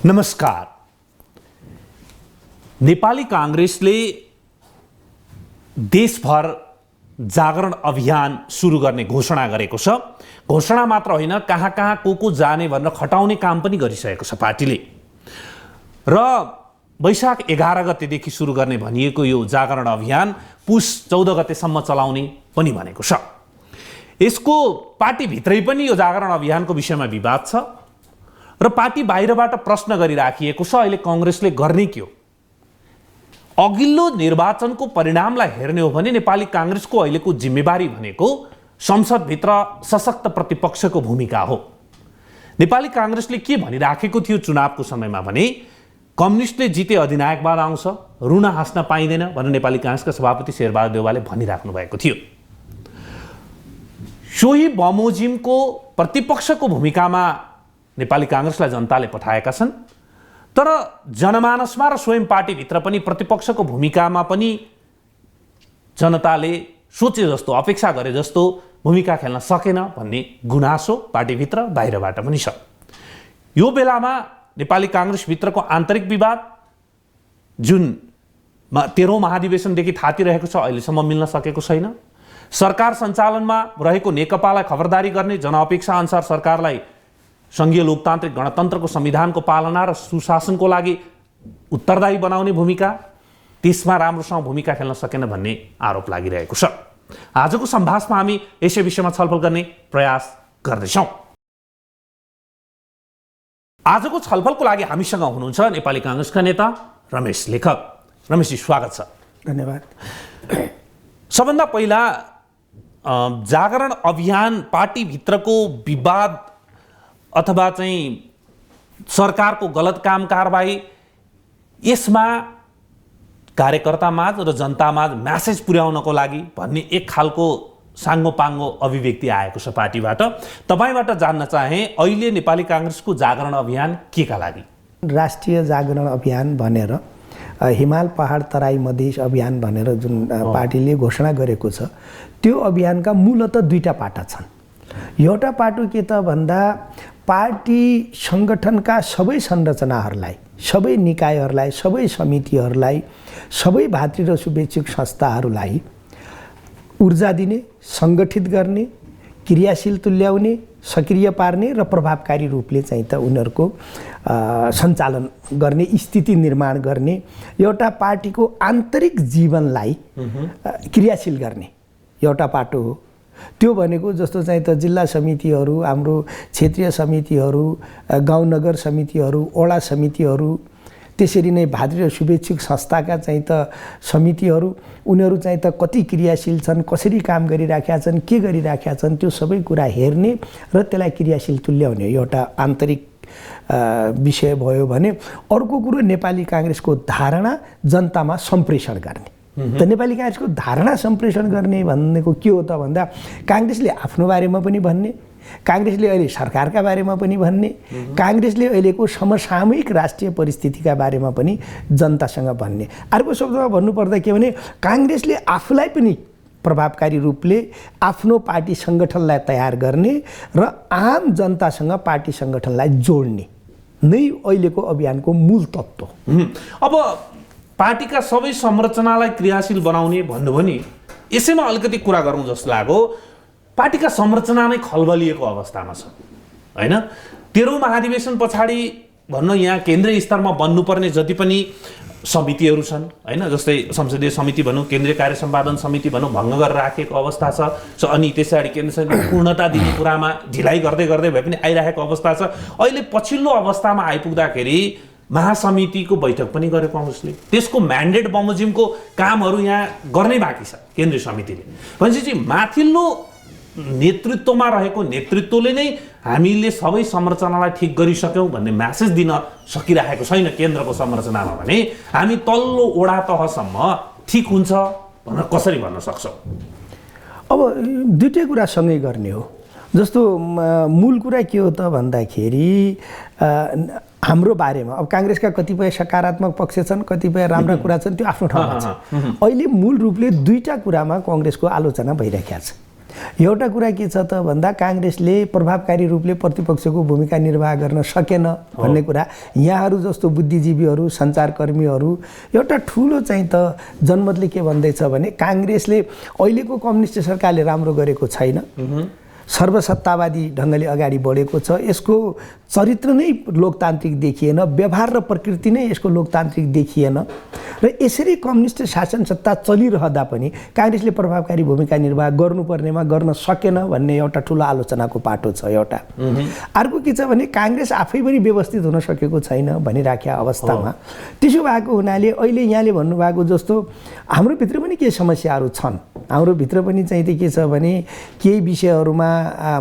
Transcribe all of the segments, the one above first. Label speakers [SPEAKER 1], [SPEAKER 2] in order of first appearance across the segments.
[SPEAKER 1] नमस्कार। नेपाली कांग्रेसले देशभर जागरण अभियान सुरु गर्ने घोषणा गरेको छ। घोषणा मात्र होइन, कहाँ कहाँ को जाने भनेर खटाउने काम पनि गरिसकेको छ पार्टीले। र वैशाख 11 गतेदेखि सुरु गर्ने भनिएको यो जागरण अभियान पुस 14 गतेसम्म चलाउने पनि भनेको छ। यसको पार्टीभित्रै पनि यो जागरण अभियानको विषयमा विवाद छ र पार्टी बाहिरबाट प्रश्न गरिराखिएको छ, अहिले कांग्रेसले गर्ने के हो। अघिल्लो निर्वाचनको परिणामलाई हेर्ने हो भने नेपाली कांग्रेसको अहिलेको जिम्मेवारी भनेको संसदभित्र सशक्त प्रतिपक्षको भूमिका हो। नेपाली कांग्रेसले के भनिराखेको थियो चुनावको समयमा भने कम्युनिस्टले जिते अधिनायकवाद आउँछ, रुन हाँस्न पाइँदैन भनेर नेपाली कांग्रेसका सभापति शेरबहादुर देउवाले भनिराख्नु भएको थियो। सोही बमोजिमको प्रतिपक्षको भूमिकामा नेपाली कांग्रेसलाई जनताले पठाएका छन्, तर जनमानसमा र स्वयं पार्टीभित्र पनि प्रतिपक्षको भूमिकामा पनि जनताले सोचे जस्तो, अपेक्षा गरे जस्तो भूमिका खेल्न सकेन भन्ने गुनासो पार्टीभित्र बाहिरबाट पनि छ। यो बेलामा नेपाली कांग्रेसभित्रको आन्तरिक विवाद जुन 13औं महाधिवेशनदेखि थातिरहेको छ, अहिलेसम्म मिल्न सकेको छैन। सरकार सञ्चालनमा रहेको नेकपालाई खबरदारी गर्ने, जनअपेक्षा अनुसार सरकारलाई संघीय लोकतान्त्रिक गणतन्त्रको संविधानको पालना र सुशासनको लागि उत्तरदायी बनाउने भूमिका, त्यसमा राम्रोसँग भूमिका खेल्न सकेन भन्ने आरोप लागिरहेको छ। आजको सम्भाषणमा हामी यसै विषयमा छलफल गर्ने प्रयास गर्दैछौँ। आजको छलफलको लागि हामीसँग हुनुहुन्छ नेपाली कांग्रेसका नेता रमेश लेखक। रमेशजी, स्वागत छ।
[SPEAKER 2] धन्यवाद।
[SPEAKER 1] सबभन्दा पहिला जागरण अभियान पार्टीभित्रको विवाद अथवा चाहिँ सरकारको गलत काम कारबाही, यसमा कार्यकर्तामाझ र जनतामाझ म्यासेज पुर्याउनको लागि भन्ने एक खालको साङ्गोपाङ्गो अभिव्यक्ति आएको छ पार्टीबाट। तपाईबाट जान्न चाहे अहिले नेपाली कांग्रेसको जागरण अभियान केका लागि?
[SPEAKER 2] राष्ट्रिय जागरण अभियान भनेर हिमाल पहाड तराई मधेस अभियान भनेर जुन पार्टीले घोषणा गरेको छ, त्यो अभियानका मूलतः दुईटा पाटा छन्। एउटा पाटो के त भन्दा पार्टी संगठनका सबै संरचनाहरूलाई, सबै निकायहरूलाई, सबै समितिहरूलाई, सबै भातृ र शुभेच्छुक संस्थाहरूलाई ऊर्जा दिने, सङ्गठित गर्ने, क्रियाशील तुल्याउने, सक्रिय पार्ने र प्रभावकारी रूपले चाहिँ त उनीहरूको सञ्चालन गर्ने, स्थिति निर्माण गर्ने, एउटा पार्टीको आन्तरिक जीवनलाई क्रियाशील गर्ने एउटा पाटो हो। त्यो भनेको जस्तो चाहिँ त जिल्ला समितिहरू, हाम्रो क्षेत्रीय समितिहरू, गाउँ नगर समितिहरू, वडा समितिहरू, त्यसरी नै भातृ र शुभेच्छुक संस्थाका चाहिँ त समितिहरू, उनीहरू चाहिँ त कति क्रियाशील छन्, कसरी काम गरिराखेका छन्, के गरिराखेका छन्, त्यो सबै कुरा हेर्ने र त्यसलाई क्रियाशील तुल्याउने एउटा आन्तरिक विषय भयो भने, अर्को कुरो नेपाली कांग्रेसको धारणा जनतामा सम्प्रेषण गर्ने। त नेपाली कांग्रेसको धारणा सम्प्रेषण गर्ने भनेको के हो त भन्दा कांग्रेसले आफ्नो बारेमा पनि भन्ने, कांग्रेसले अहिले सरकारका बारेमा पनि भन्ने, कांग्रेसले अहिलेको समसामयिक राष्ट्रिय परिस्थितिका बारेमा पनि जनतासँग भन्ने। अर्को शब्दमा भन्नुपर्दा के भने कांग्रेसले आफूलाई पनि प्रभावकारी रूपले आफ्नो पार्टी सङ्गठनलाई तयार गर्ने र आम जनतासँग पार्टी सङ्गठनलाई जोड्ने नै अहिलेको अभियानको मूल तत्त्व।
[SPEAKER 1] अब पार्टीका सबै संरचनालाई क्रियाशील बनाउने भन्नुभयो नि, यसैमा अलिकति कुरा गरौँ जस्तो लाग्यो। पार्टीका संरचना नै खलबलिएको अवस्थामा छ, होइन? 13औं महाधिवेशन पछाडि भन्न यहाँ केन्द्रीय स्तरमा बन्नुपर्ने जति पनि समितिहरू छन्, होइन, जस्तै संसदीय समिति भनौँ, केन्द्रीय कार्य सम्पादन समिति भनौँ, भङ्ग गरेर राखेको अवस्था छ। अनि त्यसै केन्द्र सरकारले पूर्णता दिने कुरामा ढिलाइ गर्दै गर्दै भए पनि आइरहेको अवस्था छ। अहिले पछिल्लो अवस्थामा आइपुग्दाखेरि महासमितिको बैठक पनि गर्यो कांग्रेसले, त्यसको म्यान्डेट बमोजिमको कामहरू यहाँ गर्नै बाँकी छ केन्द्रीय समितिले। भनेपछि माथिल्लो नेतृत्वमा रहेको नेतृत्वले नै हामीले सबै संरचनालाई ठिक गरिसक्यौँ भन्ने म्यासेज दिन सकिरहेको छैन केन्द्रको संरचनामा भने हामी तल्लो वडा तहसम्म ठिक हुन्छ भनेर कसरी भन्न सक्छौँ?
[SPEAKER 2] अब दुईटै कुरा सँगै गर्ने हो। जस्तो मूल कुरा के हो त भन्दाखेरि हाम्रो बारेमा अब कांग्रेसका कतिपय सकारात्मक पक्ष छन्, कतिपय राम्रा कुरा छन्, त्यो आफ्नो ठाउँमा छ। अहिले मूल रूपले दुईटा कुरामा कांग्रेसको आलोचना भइरहेको छ। एउटा कुरा के छ त भन्दा काङ्ग्रेसले प्रभावकारी रूपले प्रतिपक्षको भूमिका निर्वाह गर्न सकेन भन्ने कुरा यहाँहरू जस्तो बुद्धिजीवीहरू सञ्चारकर्मीहरू एउटा ठुलो चाहिँ त जनमतले के भन्दैछ भने काङ्ग्रेसले अहिलेको कम्युनिस्ट सरकारले राम्रो गरेको छैन, सर्वसत्तावादी ढङ्गले अगाडि बढेको छ, यसको चरित्र नै लोकतान्त्रिक देखिएन, व्यवहार र प्रकृति नै यसको लोकतान्त्रिक देखिएन र यसरी कम्युनिस्ट शासन सत्ता चलिरहँदा पनि काङ्ग्रेसले प्रभावकारी भूमिका निर्वाह गर्नुपर्नेमा गर्न सकेन भन्ने एउटा ठुलो आलोचनाको पाटो छ एउटा। अर्को के छ भने काङ्ग्रेस आफै पनि व्यवस्थित हुन सकेको छैन भनिराखेका अवस्थामा त्यसो भएको हुनाले अहिले यहाँले भन्नुभएको जस्तो हाम्रोभित्र पनि केही समस्याहरू छन्। हाम्रोभित्र पनि चाहिँ के छ भने केही विषयहरूमा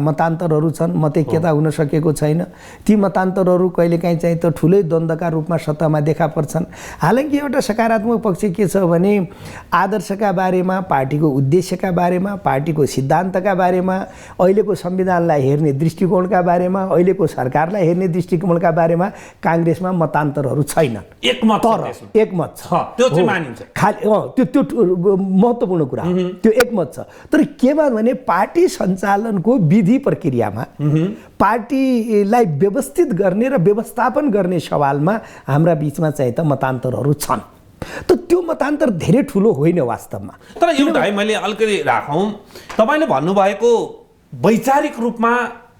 [SPEAKER 2] मतान्तरहरू छन्, मतैक्यता हुन सकेको छैन। ती मतान्तरहरू कहिलेकाहीँ चाहिँ त ठुलै द्वन्द्वका रूपमा सतहमा देखा पर्छन्। हालांकि एउटा सकारात्मक पक्ष के छ भने आदर्शका बारेमा, पार्टीको उद्देश्यका बारेमा, पार्टीको सिद्धान्तका बारेमा, अहिलेको संविधानलाई हेर्ने दृष्टिकोणका बारेमा, अहिलेको सरकारलाई हेर्ने दृष्टिकोणका बारेमा काङ्ग्रेसमा मतान्तरहरू छैनन्। एकमत छ,
[SPEAKER 1] त्यो चाहिँ मानिन्छ।
[SPEAKER 2] खाली त्यो महत्त्वपूर्ण कुरा हो, त्यो एकमत छ। तर केमा भने पार्टी सञ्चालनको विधि प्रक्रियामा, पार्टीलाई व्यवस्थित गर्ने र व्यवस्थापन गर्ने सवालमा हाम्रा बिचमा चाहिँ त मतान्तरहरू छन्। त त्यो मतान्तर धेरै ठुलो होइन वास्तवमा।
[SPEAKER 1] तर एउटा है मैले अलिकति राखौँ, तपाईँले भन्नुभएको वैचारिक रूपमा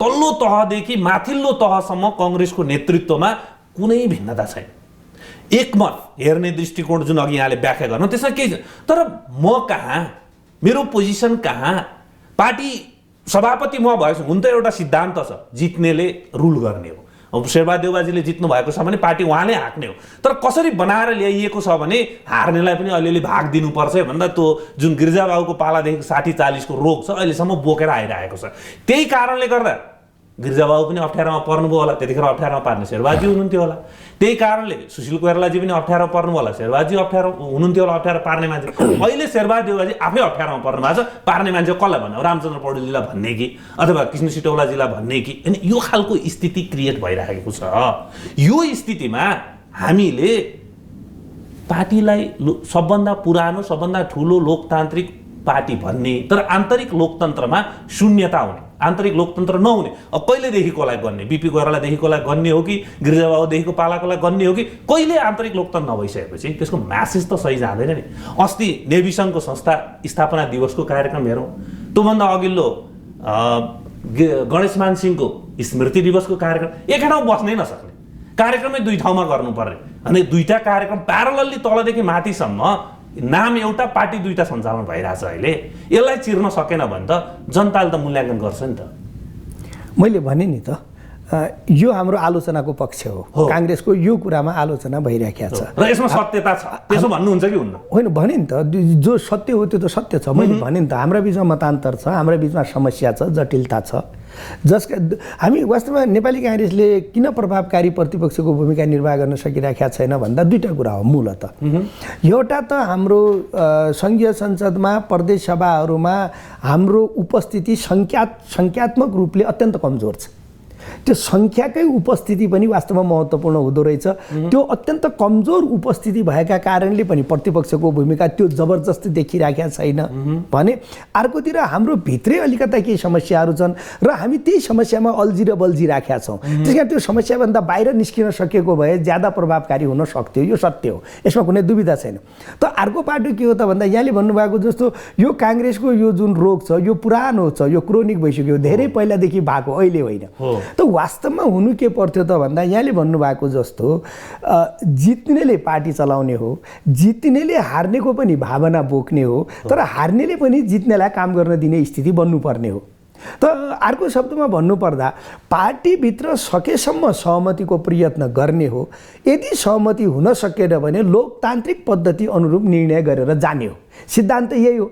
[SPEAKER 1] तल्लो तहदेखि माथिल्लो तहसम्म कङ्ग्रेसको नेतृत्वमा कुनै भिन्नता छैन। एकमत हेर्ने दृष्टिकोण जुन अघि यहाँले व्याख्या गर्नु त्यसमा केही छ। तर म कहाँ, मेरो पोजिसन कहाँ, पार्टी सभापति म भएछु, हुन त एउटा सिद्धान्त छ जित्नेले रुल गर्ने हो। अब शेरबहादेवबाजीले जित्नु भएको छ भने पार्टी उहाँले हाँक्ने हो। तर कसरी बनाएर ल्याइएको छ भने हार्नेलाई पनि अलिअलि भाग दिनुपर्छ भन्दा त्यो जुन गिरिजाबाबुको पालादेखि 60-40को रोग छ अहिलेसम्म बोकेर आइरहेको छ। त्यही कारणले गर्दा गिरिजाबाबु पनि अप्ठ्यारोमा पर्नुभयो होला, त्यतिखेर अप्ठ्यारोमा पार्ने शेरबहाजी हुनुहुन्थ्यो होला। त्यही कारणले सुशील कोइरालाजी पनि अप्ठ्यारो पर्नुभयो होला, शेरबहाजी अप्ठ्यारो हुनुहुन्थ्यो होला, अप्ठ्यारो पार्ने मान्छे। अहिले शेरबहादेवबाजी आफै अप्ठ्यारोमा पर्नु भएको छ, पार्ने मान्छे कसलाई भन्ने हो, रामचन्द्र पौडेलजीलाई भन्ने कि अथवा कृष्ण सिटौलाजीलाई भन्ने कि, अनि यो खालको स्थिति क्रिएट भइरहेको छ। यो स्थितिमा हामीले पार्टीलाई सबभन्दा पुरानो सबभन्दा ठुलो लोकतान्त्रिक पार्टी भन्ने तर आन्तरिक लोकतन्त्रमा शून्यता हुने, आन्तरिक लोकतन्त्र नहुने, अब कहिलेदेखिकोलाई गन्ने, बिपी कोइरालादेखिकोलाई गन्ने हो कि गिरिजाबाबुदेखिको पालाकोलाई गन्ने हो कि कहिले आन्तरिक लोकतन्त्र नभइसकेपछि त्यसको म्यासेज त सही जाँदैन नि। अस्ति नेभी सङ्घको संस्था स्थापना दिवसको कार्यक्रम हेरौँ, त्योभन्दा अघिल्लो गणेशमान सिंहको स्मृति दिवसको कार्यक्रम एकै ठाउँ बस्नै नसक्ने, कार्यक्रमै दुई ठाउँमा गर्नुपर्ने, अनि दुईटा कार्यक्रम प्यारलली तलदेखि माथिसम्म, नाम एउटा पार्टी दुईटा सञ्चालन भइरहेछ। अहिले यसलाई चिर्न सकेन भने त जनताले त मूल्याङ्कन गर्छ नि त।
[SPEAKER 2] मैले भने नि त यो हाम्रो आलोचनाको पक्ष हो, काङ्ग्रेसको यो कुरामा आलोचना भइरहेको छ
[SPEAKER 1] र यसमा सत्यता छ, त्यसो भन्नुहुन्छ कि हुन्न?
[SPEAKER 2] होइन भने नि त, जो सत्य हो त्यो त सत्य छ। मैले भने नि त हाम्रा बिचमा मतान्तर छ, हाम्रा बिचमा समस्या छ, जटिलता छ, जसका हामी वास्तवमा नेपाली काङ्ग्रेसले किन प्रभावकारी प्रतिपक्षको भूमिका निर्वाह गर्न सकिरहेका छैन भन्दा दुईटा कुरा हो मूलत। एउटा त हाम्रो सङ्घीय संसदमा प्रदेश सभाहरूमा हाम्रो उपस्थिति सङ्ख्यात्मक रूपले अत्यन्त कमजोर छ। त्यो सङ्ख्याकै उपस्थिति पनि वास्तवमा महत्त्वपूर्ण हुँदो रहेछ। त्यो अत्यन्त कमजोर उपस्थिति भएका कारणले पनि प्रतिपक्षको भूमिका त्यो जबरजस्ती देखिरहेका छैन भने अर्कोतिर हाम्रो भित्रै अलिकता केही समस्याहरू छन् र हामी त्यही समस्यामा अल्झी र बल्झी राखेका छौँ। त्यस कारण त्यो समस्याभन्दा बाहिर निस्किन सकेको भए ज्यादा प्रभावकारी हुन सक्थ्यो, यो सत्य हो, यसमा कुनै दुविधा छैन। त अर्को पाटो के हो त भन्दा यहाँले भन्नुभएको जस्तो यो काङ्ग्रेसको यो जुन रोग छ यो पुरानो छ, यो क्रोनिक भइसक्यो, धेरै पहिलादेखि भएको, अहिले होइन। त वास्तवमा हुनु के पर्थ्यो त भन्दा यहाँले भन्नुभएको जस्तो जित्नेले पार्टी चलाउने हो, जित्नेले हार्नेको पनि भावना बोक्ने हो, तर हार्नेले पनि जित्नेलाई काम गर्न दिने स्थिति बन्नुपर्ने हो। त अर्को शब्दमा भन्नुपर्दा पार्टीभित्र सकेसम्म सहमतिको प्रयत्न गर्ने हो। यदि सहमति हुन सकेन भने लोकतान्त्रिक पद्धति अनुरूप निर्णय गरेर जाने हो, सिद्धान्त यही हो।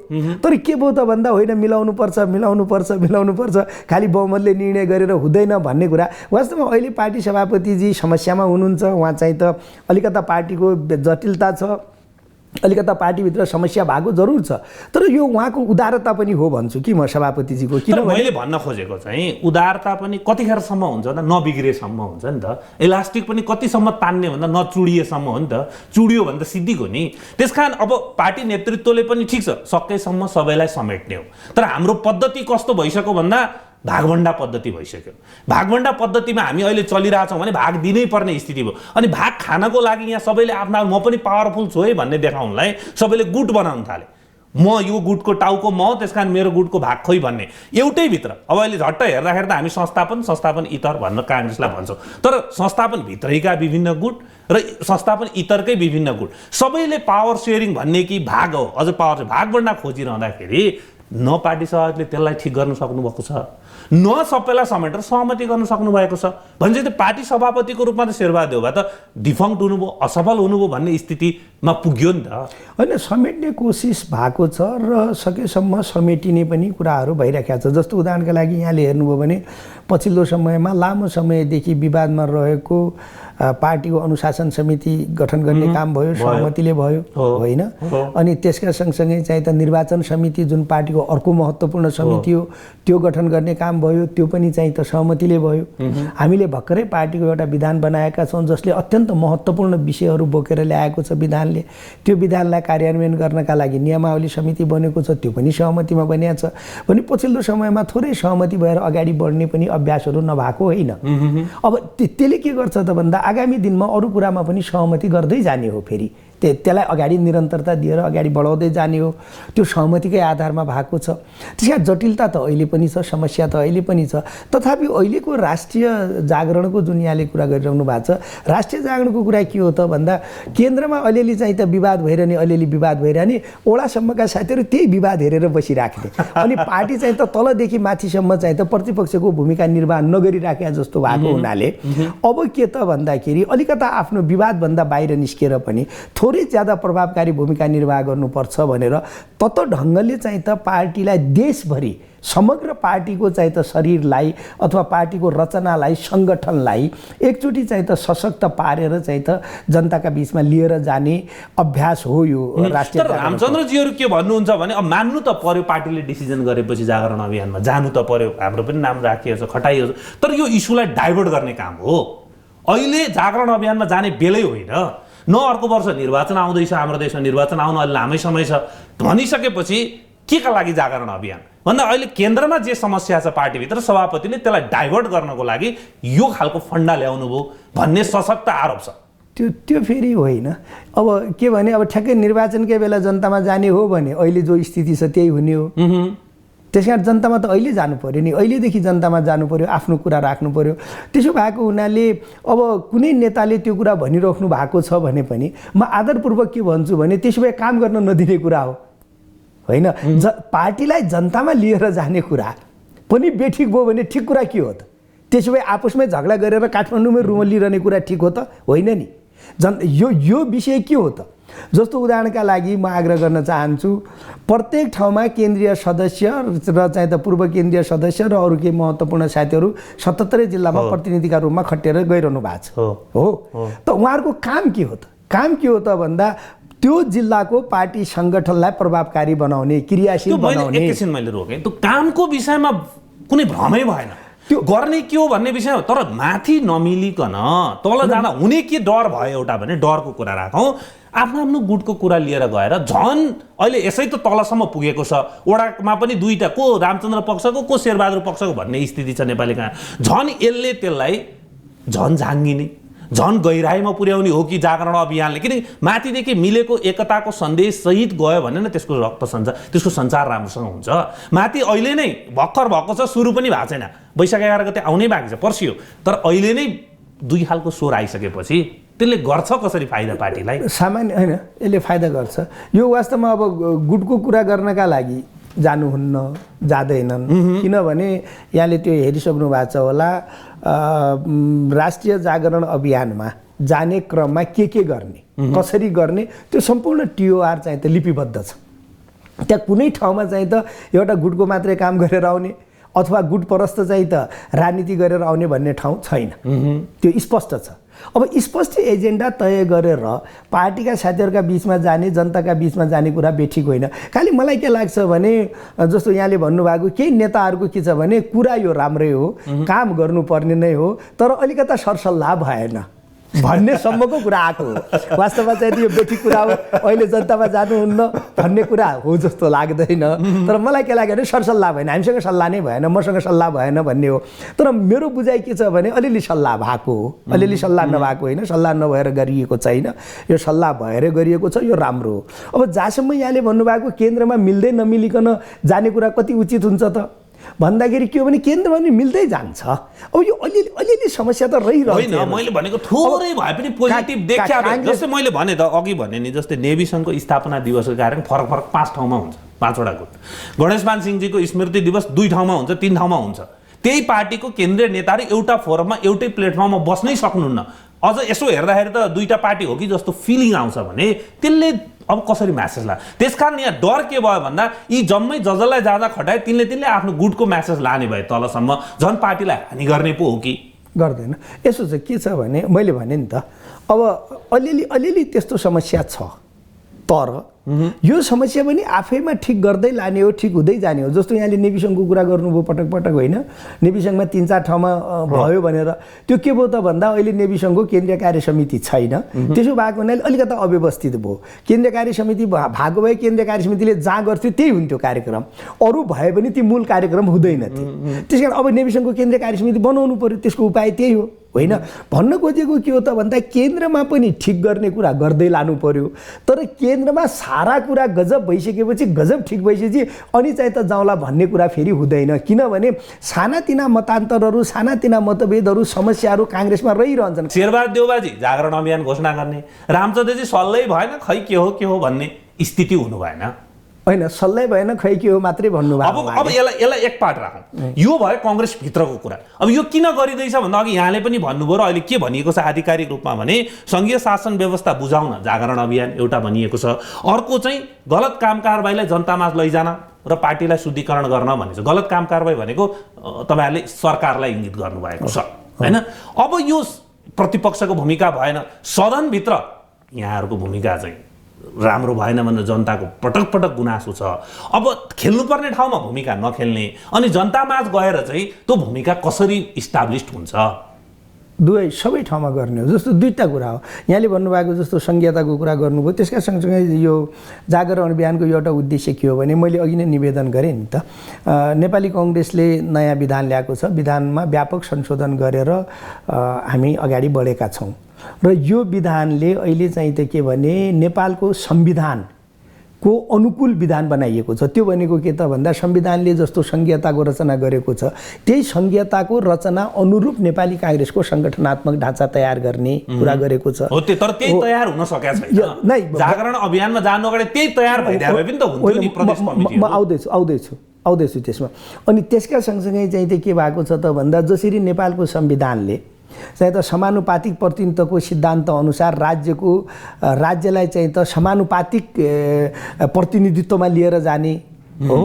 [SPEAKER 2] तर के भयो त भन्दा होइन मिलाउनुपर्छ, खालि बहुमतले निर्णय गरेर हुँदैन भन्ने कुरा। वास्तवमा अहिले पार्टी सभापतिजी समस्यामा हुनुहुन्छ, उहाँ चाहिँ त अलिकता पार्टीको जटिलता छ, अलिकता पार्टीभित्र समस्या भएको जरुर छ, तर यो उहाँको उदारता पनि हो भन्छु कि म सभापतिजीको।
[SPEAKER 1] किनभने मैले भन्न खोजेको चाहिँ उदारता पनि कतिखेरसम्म हुन्छ भन्दा नबिग्रेसम्म हुन्छ नि त। इलास्टिक पनि कतिसम्म तान्ने भन्दा नचुडिएसम्म हो नि त। चुडियो भने त सिद्धिक हो नि। त्यसकारण अब पार्टी नेतृत्वले पनि ठिक छ सकेसम्म सबैलाई समेट्ने हो, तर हाम्रो पद्धति कस्तो भइसक्यो भन्दा भागभण्डा पद्धति भइसक्यो। भागभण्डा पद्धतिमा हामी अहिले चलिरहेछौँ भने भाग दिनै पर्ने स्थिति भयो। अनि भाग खानको लागि यहाँ सबैले आफ्नो म पनि पावरफुल छु है भन्ने देखाउनलाई सबैले गुट बनाउन थाले। म यो गुटको टाउको म हो, त्यसकारण मेरो गुटको भाग खोइ भन्ने एउटै भित्र। अब अहिले झट्ट हेर्दाखेरि त हामी संस्थापन इतर भन्न काङ्ग्रेसलाई भन्छौँ, तर संस्थापन भित्रैका विभिन्न गुट र संस्थापन इतरकै विभिन्न गुट, सबैले पावर सेयरिङ भन्ने कि भाग हो, अझ पावर भागभण्डा खोजिरहँदाखेरि न पार्टी सभाले त्यसलाई ठिक गर्न सक्नुभएको छ, न सबैलाई समेटेर सहमति गर्न सक्नु भएको छ भने चाहिँ पार्टी सभापतिको रूपमा त शेरबहादुर देउवा त डिफङ्क्ट हुनुभयो, असफल हुनुभयो भन्ने स्थितिमा पुग्यो नि त।
[SPEAKER 2] होइन, समेट्ने कोसिस भएको छ र सकेसम्म समेटिने पनि कुराहरू भइरहेका छ। जस्तो उदाहरणका लागि यहाँले हेर्नुभयो भने पछिल्लो समयमा लामो समयदेखि विवादमा रहेको पार्टीको अनुशासन समिति गठन गर्ने काम भयो, सहमतिले भयो होइन। अनि त्यसका सँगसँगै चाहिँ त निर्वाचन समिति जुन पार्टीको अर्को महत्त्वपूर्ण समिति हो त्यो गठन गर्ने काम भयो, त्यो पनि चाहिँ त सहमतिले भयो। हामीले भर्खरै पार्टीको एउटा विधान बनाएका छौँ जसले अत्यन्त महत्त्वपूर्ण विषयहरू बोकेर ल्याएको छ विधानले। त्यो विधानलाई कार्यान्वयन गर्नका लागि नियमावली समिति बनेको छ, त्यो पनि सहमतिमा बनिएको छ। भने पछिल्लो समयमा थोरै सहमति भएर अगाडि बढ्ने पनि अभ्यासहरू नभएको होइन। अब त्यसले के गर्छ त भन्दा आगामी दिनमा अरू कुरामा पनि सहमति गर्दै जाने हो, फेरि त्यसलाई अगाडि निरन्तरता दिएर अगाडि बढाउँदै जाने हो। त्यो सहमतिकै आधारमा भएको छ। त्यसका जटिलता त अहिले पनि छ, समस्या त अहिले पनि छ। तथापि अहिलेको राष्ट्रिय जागरणको जुन यहाँले कुरा गरिरहनु भएको छ, राष्ट्रिय जागरणको कुरा के हो त भन्दा केन्द्रमा अलिअलि चाहिँ त विवाद भइरहने, अलिअलि विवाद भइरहने, ओडासम्मका साथीहरू त्यही विवाद हेरेर बसिराख्ने, अनि पार्टी चाहिँ त तलदेखि माथिसम्म चाहिँ त प्रतिपक्षको भूमिका निर्वाह नगरिराखेका जस्तो भएको हुनाले अब के त भन्दाखेरि अलिकता आफ्नो विवादभन्दा बाहिर निस्केर पनि थोरै ज्यादा प्रभावकारी भूमिका निर्वाह गर्नुपर्छ भनेर तत ढङ्गले चाहिँ त पार्टीलाई देशभरि समग्र पार्टीको चाहिँ त शरीरलाई अथवा पार्टीको रचनालाई सङ्गठनलाई एकचोटि चाहिँ त सशक्त पारेर चाहिँ त जनताका बिचमा लिएर जाने अभ्यास हो यो राष्ट्रिय।
[SPEAKER 1] तर रामचन्द्रजीहरू के भन्नुहुन्छ भने अब मान्नु त पर्यो, पार्टीले डिसिजन गरेपछि जागरण अभियानमा जानु त पर्यो, हाम्रो पनि नाम राखिएको छ, खटाइएको छ, तर यो इस्युलाई डाइभर्ट गर्ने काम हो। अहिले जागरण अभियानमा जाने बेलै होइन। न अर्को वर्ष निर्वाचन आउँदैछ, हाम्रो देशमा निर्वाचन आउन अलि लामै समय छ भनिसकेपछि के का लागि जागरण अभियान भन्दा अहिले केन्द्रमा जे समस्या छ पार्टीभित्र सभापतिले त्यसलाई डाइभर्ट गर्नको लागि यो खालको फन्डा ल्याउनु भयो भन्ने सशक्त आरोप छ।
[SPEAKER 2] त्यो फेरि होइन। अब के भने अब ठ्याक्कै निर्वाचनकै बेला जनतामा जाने हो भने अहिले जो स्थिति छ त्यही हुने हो। त्यस कारण जनतामा त अहिले जानु पर्यो नि, अहिलेदेखि जनतामा जानु पर्यो, आफ्नो कुरा राख्नु पर्यो। त्यसो भएको हुनाले अब कुनै नेताले त्यो कुरा भनिराख्नु भएको छ भने पनि म आदरपूर्वक के भन्छु भने त्यसो भए काम गर्न नदिने कुरा हो होइन। पार्टीलाई जनतामा लिएर जाने कुरा पनि बेठिक भयो भने ठिक कुरा के हो त? त्यसो भए आपसमै झगडा गरेर काठमाडौँमै रुम लिइरहने कुरा ठिक हो त? होइन नि। यो विषय के हो त? जस्तो उदाहरणका लागि म आग्रह गर्न चाहन्छु, प्रत्येक ठाउँमा केन्द्रीय सदस्य र चाहिँ त पूर्व केन्द्रीय सदस्य र अरू केही महत्त्वपूर्ण साथीहरू 77 जिल्लामा प्रतिनिधिका रूपमा खटिएर गइरहनु भएको छ हो। त उहाँहरूको काम के हो त? काम के हो त भन्दा त्यो जिल्लाको पार्टी सङ्गठनलाई प्रभावकारी बनाउने, क्रियाशील बनाउने।
[SPEAKER 1] एकैछिन मैले रोकेँ, त्यो कामको विषयमा कुनै भ्रमै भएन, त्यो गर्ने के हो भन्ने विषय। तर माथि नमिलिकन तल जाँदा हुने के डर भयो एउटा भने डरको कुरा राखौँ। आफ्नो आफ्नो गुटको कुरा लिएर गएर झन् अहिले यसै त तलसम्म पुगेको छ। वडामा पनि दुईटा, को रामचन्द्र पक्षको को शेरबहादुर पक्षको भन्ने स्थिति छ नेपाली कहाँ। झन् यसले त्यसलाई झन् झाङ्गिने, झन् गहिराइमा पुर्याउने हो कि जागरण अभियानले। किनकि माथिदेखि मिलेको एकताको सन्देश सहित गयो भने न त्यसको रक्त सञ्चार, त्यसको सञ्चार राम्रोसँग हुन्छ। माथि अहिले नै भर्खर भएको छ, सुरु पनि भएको छैन, वैशाख 11 गते आउनै बाँकी छ, पर्सियो। तर अहिले नै दुई खालको स्वर आइसकेपछि त्यसले गर्छ कसरी फाइदा पार्टीलाई? सामान्य
[SPEAKER 2] होइन, यसले फाइदा गर्छ। यो वास्तवमा अब गुटको कुरा गर्नका लागि जानुहुन्न, जाँदैनन्। किनभने यहाँले त्यो हेरिसक्नु भएको छ होला, राष्ट्रिय जागरण अभियानमा जाने क्रममा के गर्ने, कसरी गर्ने, त्यो सम्पूर्ण TOR चाहिँ त लिपिबद्ध छ। त्यहाँ कुनै ठाउँमा चाहिँ त एउटा गुटको मात्रै काम गरेर आउने, अथवा गुटपरस्त चाहिँ त राजनीति गरेर आउने भन्ने ठाउँ छैन। त्यो स्पष्ट छ। अब स्पष्ट एजेन्डा तय गरेर पार्टीका साथीहरूका बिचमा जाने, जनताका बिचमा जाने कुरा बेठिक होइन। खालि मलाई के लाग्छ भने जस्तो यहाँले भन्नुभएको केही नेताहरूको के छ भने कुरा यो राम्रै हो, काम गर्नुपर्ने नै हो, तर अलिकता सरसल्लाह भएन भन्ने सम्मको कुरा आएको हो। वास्तवमा चाहिँ यो बेठी कुरा हो, अहिले जनतामा जानुहुन्न भन्ने कुरा हो जस्तो लाग्दैन। तर मलाई के लाग्यो भने सरसल्लाह भएन, हामीसँग सल्लाह नै भएन, मसँग सल्लाह भएन भन्ने हो। तर मेरो बुझाइ के छ भने अलिअलि सल्लाह भएको हो, अलिअलि सल्लाह नभएको होइन, सल्लाह नभएर गरिएको छैन, यो सल्लाह भएर गरिएको छ, यो राम्रो हो। अब जहाँसम्म यहाँले भन्नुभएको केन्द्रमा मिल्दै नमिलिकन जाने कुरा कति उचित हुन्छ त भन्दाखेरि के हो भने केन्द्रमा पनि मिल्दै जान्छ। अब यो अलिअलि समस्या त रहिरहन्छ।
[SPEAKER 1] होइन, मैले भनेको थोरै भए पनि पोजिटिभ देखिया। जस्तै मैले भने त अघि भने नि, जस्तै नेभी सङ्घको स्थापना दिवसको कारण फरक 5 ठाउँमा हुन्छ, 5वटा गुट। गणेशमान सिंहजीको स्मृति दिवस 2 ठाउँमा हुन्छ, 3 ठाउँमा हुन्छ। त्यही पार्टीको केन्द्रीय नेताहरू एउटा फोरममा एउटै प्लेटफर्ममा बस्नै सक्नुहुन्न। अझ यसो हेर्दाखेरि त दुईटा पार्टी हो कि जस्तो फिलिङ आउँछ भने त्यसले अब कसरी म्यासेज ला। त्यसकारण यहाँ डर के भयो भन्दा यी जम्मै जजलाई जाँदा खटाए तिनले आफ्नो गुटको म्यासेज लाने भए तलसम्म, झन् पार्टीलाई हानि गर्ने पो हो कि
[SPEAKER 2] गर्दैन। यसो चाहिँ के छ भने मैले भने नि त अब अलिअलि त्यस्तो समस्या छ, तर यो समस्या पनि आफैमा ठिक गर्दै लाने हो, ठिक हुँदै जाने हो। जस्तो यहाँले नेभी सङ्घको कुरा गर्नुभयो पटक पटक होइन, नेभी सङ्घमा 3-4 ठाउँमा भयो भनेर त्यो के भयो त भन्दा अहिले नेभी सङ्घको केन्द्रीय कार्य समिति छैन। त्यसो भएको हुनाले अलिकता अव्यवस्थित भयो। केन्द्रीय कार्य समिति भएको भए केन्द्रीय कार्य समितिले जहाँ गर्थ्यो त्यही हुन्थ्यो कार्यक्रम, अरू भए पनि ती मूल कार्यक्रम हुँदैन थिए। त्यस कारण अब नेभी सङ्घको केन्द्रीय कार्य समिति बनाउनु पर्यो, त्यसको उपाय त्यही हो होइन। भन्न खोजेको के हो त भन्दा केन्द्रमा पनि ठिक गर्ने कुरा गर्दै लानु पर्यो, तर केन्द्रमा सारा कुरा गजब भइसकेपछि, गजब ठिक भइसकेपछि अनि चाहिँ त जाउँला भन्ने कुरा फेरि हुँदैन। किनभने सानातिना मतान्तरहरू, सानातिना मतभेदहरू, समस्याहरू काङ्ग्रेसमा रहिरहन्छन्।
[SPEAKER 1] शेरबहादुर देउबाजी जागरण अभियान घोषणा गर्ने, रामचन्द्रजी सल्लै भएन, खै के हो भन्ने स्थिति हुनु भएन।
[SPEAKER 2] होइन, सल्लाह भएन, खै के हो मात्रै भन्नुभयो।
[SPEAKER 1] अब यसलाई एक पार्ट राख। यो भयो काङ्ग्रेस भित्रको कुरा। अब यो किन गरिँदैछ भन्दा अघि यहाँले पनि भन्नुभयो र अहिले के भनिएको छ आधिकारिक रूपमा भने सङ्घीय शासन व्यवस्था बुझाउन जागरण अभियान एउटा भनिएको छ। अर्को चाहिँ गलत काम कारबाहीलाई जनतामा लैजान र पार्टीलाई शुद्धिकरण गर्न भनेको छ। गलत काम कारबाही भनेको तपाईँहरूले सरकारलाई इङ्गित गर्नुभएको छ होइन। अब यो प्रतिपक्षको भूमिका भएन, सदनभित्र यहाँहरूको भूमिका चाहिँ राम्रो भएन भनेर जनताको पटक पटक गुनासो छ। अब खेल्नुपर्ने ठाउँमा भूमिका नखेल्ने अनि जनतामाझ गएर चाहिँ त्यो भूमिका कसरी इस्टाब्लिस्ड हुन्छ?
[SPEAKER 2] दुवै सबै ठाउँमा गर्ने हो। जस्तो दुईवटा कुरा हो, यहाँले भन्नुभएको जस्तो संघीयताको कुरा गर्नुभयो, त्यसका सँगसँगै यो जागरण अभियानको एउटा उद्देश्य के हो भने मैले अघि नै निवेदन गरेँ नि त, नेपाली कङ्ग्रेसले नयाँ विधान ल्याएको छ, विधानमा व्यापक संशोधन गरेर हामी अगाडि बढेका छौँ र यो विधानले अहिले चाहिँ त के भने नेपालको संविधानको अनुकूल विधान बनाइएको छ। त्यो भनेको के त भन्दा संविधानले जस्तो संघीयताको रचना गरेको छ त्यही संघीयताको रचना अनुरूप नेपाली काङ्ग्रेसको सङ्गठनात्मक ढाँचा तयार गर्ने कुरा गरेको छ।
[SPEAKER 1] हो, तर त्यही तयार हुन सकेको छैन। नै जागरण अभियानमा जानु अगाडि त्यही तयार भइदिए भए पनि त हुन्थ्यो नि प्रदेश कमिटी।
[SPEAKER 2] म आउँदैछु त्यसमा। अनि त्यसका सँगसँगै चाहिँ त के भएको छ त भन्दा जसरी नेपालको संविधानले चाहिँ त समानुपातिक प्रतिनिधित्वको सिद्धान्त अनुसार राज्यलाई चाहिँ त समानुपातिक प्रतिनिधित्वमा लिएर जाने हो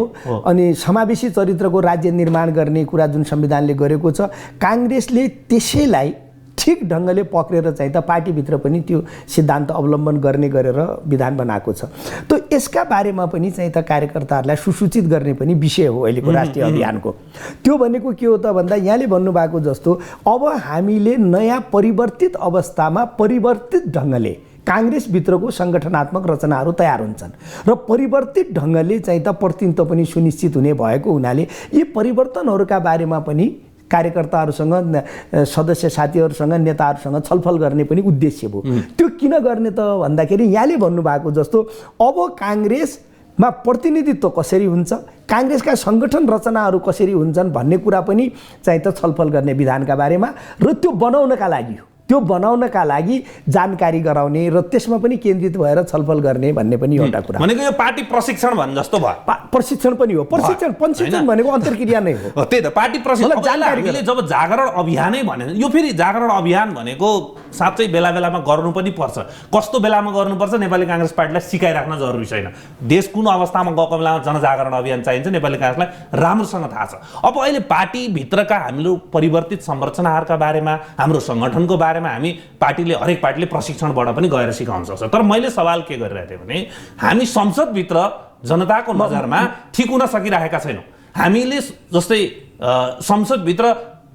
[SPEAKER 2] अनि समावेशी चरित्रको राज्य निर्माण गर्ने कुरा जुन संविधानले गरेको छ, काङ्ग्रेसले त्यसैलाई ठिक ढङ्गले पक्रेर चाहिँ त पार्टीभित्र पनि त्यो सिद्धान्त अवलम्बन गर्ने गरेर विधान बनाएको छ। त यसका बारेमा पनि चाहिँ त कार्यकर्ताहरूलाई सुसूचित गर्ने पनि विषय हो अहिलेको राष्ट्रिय अभियानको। त्यो भनेको के हो त भन्दा यहाँले भन्नुभएको जस्तो अब हामीले नयाँ परिवर्तित अवस्थामा परिवर्तित ढङ्गले काङ्ग्रेसभित्रको सङ्गठनात्मक रचनाहरू तयार हुन्छन् र परिवर्तित ढङ्गले चाहिँ त प्रतिनिधित्व पनि सुनिश्चित हुने भएको हुनाले यी परिवर्तनहरूका बारेमा पनि कार्यकर्ताहरूसँग, सदस्य साथीहरूसँग, नेताहरूसँग छलफल गर्ने पनि उद्देश्य भयो। त्यो किन गर्ने त भन्दाखेरि यहाँले भन्नुभएको जस्तो अब काङ्ग्रेसमा प्रतिनिधित्व कसरी हुन्छ, काङ्ग्रेसका सङ्गठन रचनाहरू कसरी हुन्छन् भन्ने कुरा पनि चाहिँ त छलफल गर्ने विधानका बारेमा र त्यो बनाउनका लागि हो। त्यो बनाउनका लागि जानकारी गराउने र त्यसमा पनि केन्द्रित भएर छलफल गर्ने भन्ने पनि एउटा कुरा
[SPEAKER 1] भनेको यो पार्टी प्रशिक्षण भन्ने जस्तो भयो।
[SPEAKER 2] प्रशिक्षण पनि हो, प्रशिक्षण भनेको अन्तर्क्रिया नै हो।
[SPEAKER 1] त्यही त पार्टी प्रशिक्षण। हामीले जब जागरण अभियानै भने यो फेरि जागरण अभियान भनेको साँच्चै बेला बेलामा गर्नु पनि पर्छ। कस्तो बेलामा गर्नुपर्छ नेपाली काङ्ग्रेस पार्टीलाई सिकाइराख्न जरुरी छैन। देश कुन अवस्थामा गएको बेलामा जनजागरण अभियान चाहिन्छ नेपाली काङ्ग्रेसलाई राम्रोसँग थाहा छ। अब अहिले पार्टीभित्रका हाम्रो परिवर्तित संरचनाहरूका बारेमा, हाम्रो सङ्गठनको बारेमा हामी हरेक पार्टीले प्रशिक्षणबाट पनि गएर सिकाउन सक्छ। तर मैले सवाल के गरिरहेको थिएँ भने हामी संसदभित्र जनताको नजरमा ठिक हुन सकिरहेका छैनौँ। हामीले जस्तै संसदभित्र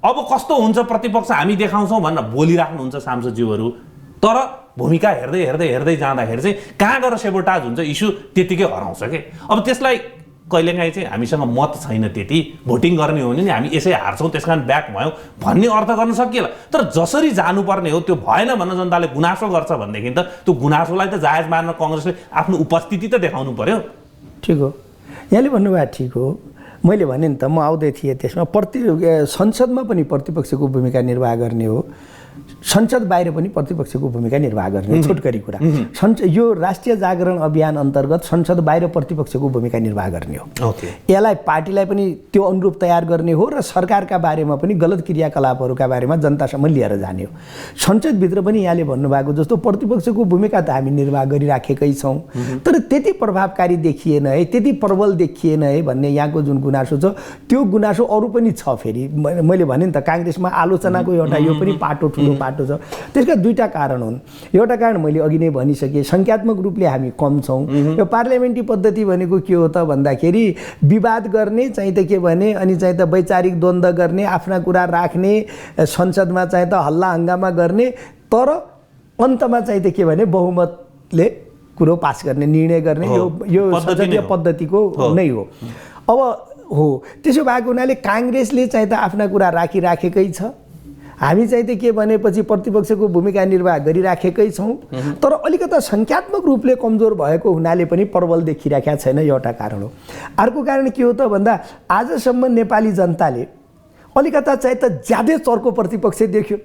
[SPEAKER 1] अब कस्तो हुन्छ प्रतिपक्ष हामी देखाउँछौँ भनेर बोलिराख्नुहुन्छ सांसदज्यूहरू, तर भूमिका हेर्दै हेर्दै हेर्दै जाँदाखेरि चाहिँ कहाँ गएर सेबोटाज हुन्छ, इस्यु त्यतिकै हराउँछ के। अब त्यसलाई कहिलेकाहीँ चाहिँ हामीसँग मत छैन, त्यति भोटिङ गर्ने हो भने नि हामी यसै हार्छौँ त्यस कारण ब्याक भयौँ भन्ने अर्थ गर्न सकिएला। तर जसरी जानुपर्ने हो त्यो भएन भन्न जनताले गुनासो गर्छ भनेदेखि त त्यो गुनासोलाई त जायज मान्न काङ्ग्रेसले आफ्नो उपस्थिति त देखाउनु पर्यो।
[SPEAKER 2] ठिक हो, यहाँले भन्नुभयो ठिक हो। मैले भने नि त म आउँदै थिएँ त्यसमा संसदमा पनि प्रतिपक्षको भूमिका निर्वाह गर्ने हो, संसद बाहिर पनि प्रतिपक्षको भूमिका निर्वाह गर्ने, छोटकरी कुरा। यो राष्ट्रिय जागरण अभियान अन्तर्गत संसद बाहिर प्रतिपक्षको भूमिका निर्वाह गर्ने हो। यसलाई पार्टीलाई पनि त्यो अनुरूप तयार गर्ने हो र सरकारका बारेमा पनि गलत क्रियाकलापहरूका बारेमा जनतासम्म लिएर जाने हो। संसदभित्र पनि यहाँले भन्नुभएको जस्तो प्रतिपक्षको भूमिका त हामी निर्वाह गरिराखेकै छौँ, तर त्यति प्रभावकारी देखिएन है, त्यति प्रबल देखिएन है भन्ने यहाँको जुन गुनासो छ त्यो गुनासो अरू पनि छ। फेरि मैले भने नि त काङ्ग्रेसमा आलोचनाको एउटा यो पनि पाटो ठुलो पाटो छ। त्यसका दुईटा कारण हुन्। एउटा कारण मैले अघि नै भनिसकेँ, सङ्ख्यात्मक रूपले हामी कम छौँ। यो पार्लियामेन्ट्री पद्धति भनेको के हो त भन्दाखेरि विवाद गर्ने चाहिँ त के भने अनि चाहिँ त वैचारिक द्वन्द्व गर्ने, आफ्ना कुरा राख्ने, संसदमा चाहिँ त हल्ला हङ्गामा गर्ने, तर अन्तमा चाहिँ त के भने बहुमतले कुरो पास गर्ने, निर्णय गर्ने, यो संसदीय पद्धतिको नै हो। अब हो त्यसो भएको हुनाले काङ्ग्रेसले चाहिँ त आफ्ना कुरा राखिराखेकै छ, हामी चाहिँ त के भनेपछि प्रतिपक्षको भूमिका निर्वाह गरिराखेकै छौँ, तर अलिकता सङ्ख्यात्मक रूपले कमजोर भएको हुनाले पनि प्रबल देखिराखेका छैन, एउटा कारण हो। अर्को कारण के हो त भन्दा आजसम्म नेपाली जनताले अलिकता चाहिँ त ज्यादै चर्को प्रतिपक्ष देख्यो।